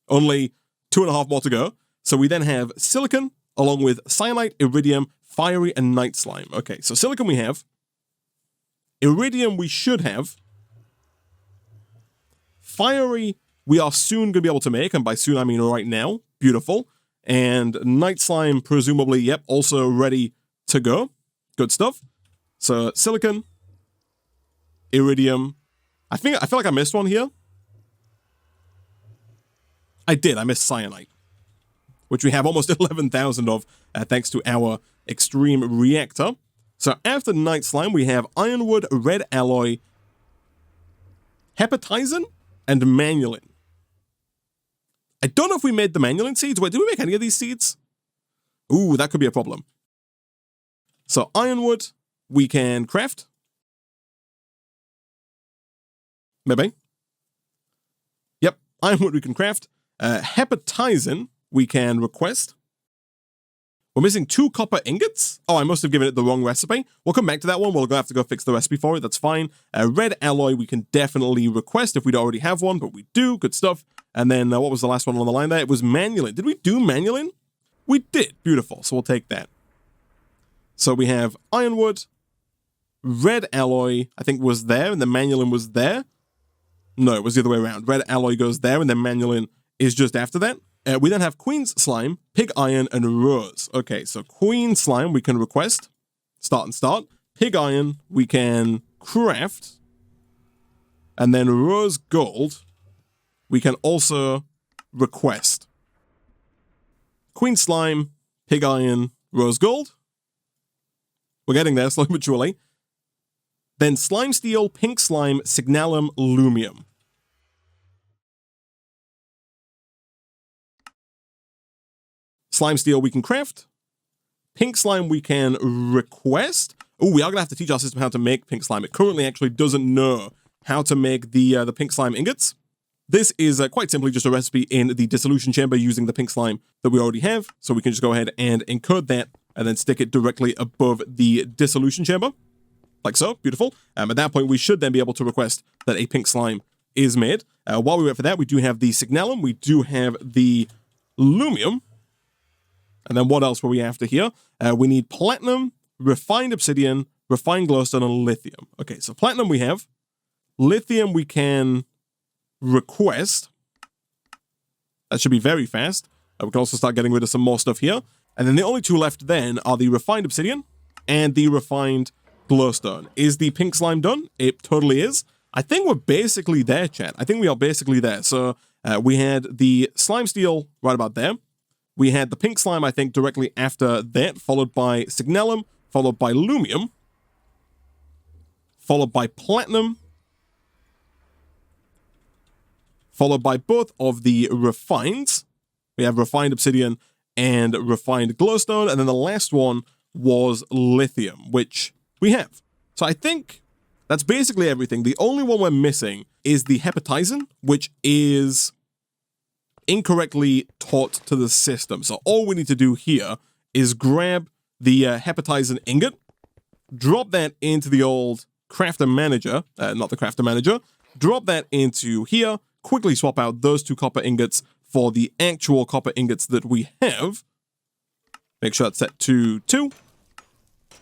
Only 2.5 more to go. So we then have Silicon, along with Cyanite, Iridium, Fiery, and Night Slime. Okay, so Silicon we have. Iridium we should have. Fiery we are soon going to be able to make, and by soon I mean right now. Beautiful. And Night Slime presumably, yep, also ready to go. Good stuff. So Silicon, Iridium. I feel like I missed one here. I did. I missed Cyanite, which we have almost 11,000 of, thanks to our Extreme Reactor. So after Night Slime, we have Ironwood, Red Alloy, Hepatizen, and Manulin. I don't know if we made the Manulin seeds. Wait, did we make any of these seeds? Ooh, that could be a problem. So Ironwood, we can craft. Maybe. Yep, Ironwood we can craft. Hepatizen, we can request. We're missing 2 copper ingots. Oh, I must have given it the wrong recipe. We'll come back to that one. We'll have to go fix the recipe for it. That's fine. Red alloy, we can definitely request if we don't already have one, but we do. Good stuff. And then what was the last one on the line there? It was Manulin. Did we do Manulin? We did. Beautiful. So we'll take that. So we have Ironwood. Red alloy, I think, was there, and then Manulin was there. No, it was the other way around. Red alloy goes there, and then Manulin is just after that. We then have Queen's Slime, Pig Iron, and Rose. Okay, so Queen Slime we can request. Start and start. Pig Iron we can craft. And then Rose Gold we can also request. Queen Slime, Pig Iron, Rose Gold. We're getting there slowly but surely. Then Slime Steel, Pink Slime, Signalum, Lumium. Slime Steel we can craft. Pink Slime we can request. Oh, we are going to have to teach our system how to make Pink Slime. It currently actually doesn't know how to make the Pink Slime ingots. This is quite simply just a recipe in the dissolution chamber using the Pink Slime that we already have. So we can just go ahead and encode that and then stick it directly above the dissolution chamber. Like so. Beautiful. At that point, we should then be able to request that a Pink Slime is made. While we wait for that, we do have the Signalum. We do have the Lumium. And then what else were we after here? We need Platinum, Refined Obsidian, Refined Glowstone, and Lithium. Okay, so Platinum we have. Lithium we can request. That should be very fast. We can also start getting rid of some more stuff here. And then the only 2 left then are the Refined Obsidian and the Refined Glowstone. Is the Pink Slime done? It totally is. I think we're basically there, chat. I think we are basically there. So we had the Slime Steel right about there. We had the Pink Slime, I think, directly after that, followed by Signalum, followed by Lumium, followed by Platinum, followed by both of the Refines. We have Refined Obsidian and Refined Glowstone, and then the last one was Lithium, which we have. So I think that's basically everything. The only one we're missing is the Hepatizen, which is incorrectly taught to the system. So all we need to do here is grab the Hepatizen ingot, drop that into the old crafter manager, not the crafter manager, drop that into here, quickly swap out those 2 copper ingots for the actual copper ingots that we have. Make sure it's set to 2.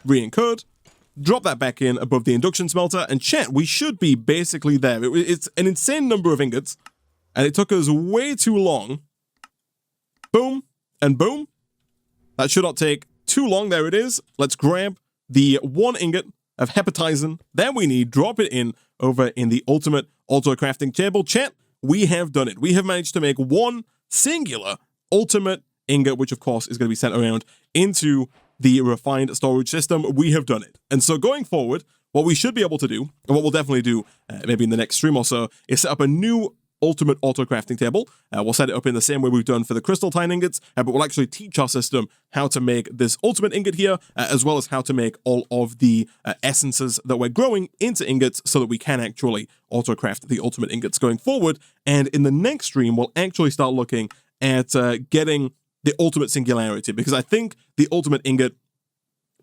Re-encode. Drop that back in above the induction smelter, and chat, we should be basically there. It's an insane number of ingots, and it took us way too long. Boom, and boom. That should not take too long. There it is. Let's grab the 1 ingot of hepatizen that we need, drop it in over in the ultimate auto-crafting table. Chat, we have done it. We have managed to make 1 singular ultimate ingot, which of course is going to be sent around into the refined storage system. We have done it. And so going forward, what we should be able to do, and what we'll definitely do maybe in the next stream or so, is set up a new ultimate auto-crafting table. We'll set it up in the same way we've done for the crystal Tine ingots, but we'll actually teach our system how to make this ultimate ingot here, as well as how to make all of the essences that we're growing into ingots so that we can actually auto-craft the ultimate ingots going forward. And in the next stream, we'll actually start looking at getting the ultimate singularity, because I think the ultimate ingot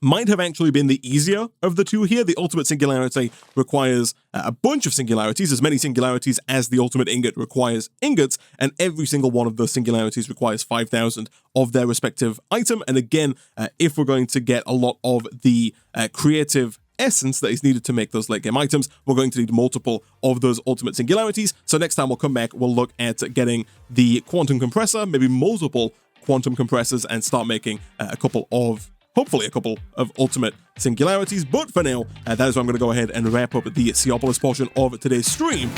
might have actually been the easier of the 2 here. The ultimate singularity requires a bunch of singularities, as many singularities as the ultimate ingot requires ingots, and every single one of those singularities requires 5,000 of their respective item. And again, if we're going to get a lot of the creative essence that is needed to make those late game items, we're going to need multiple of those ultimate singularities. So next time we'll come back, we'll look at getting the quantum compressor, maybe multiple quantum compressors, and start making hopefully a couple of ultimate singularities. But for now, that is where I'm going to go ahead and wrap up the Seaopolis portion of today's stream.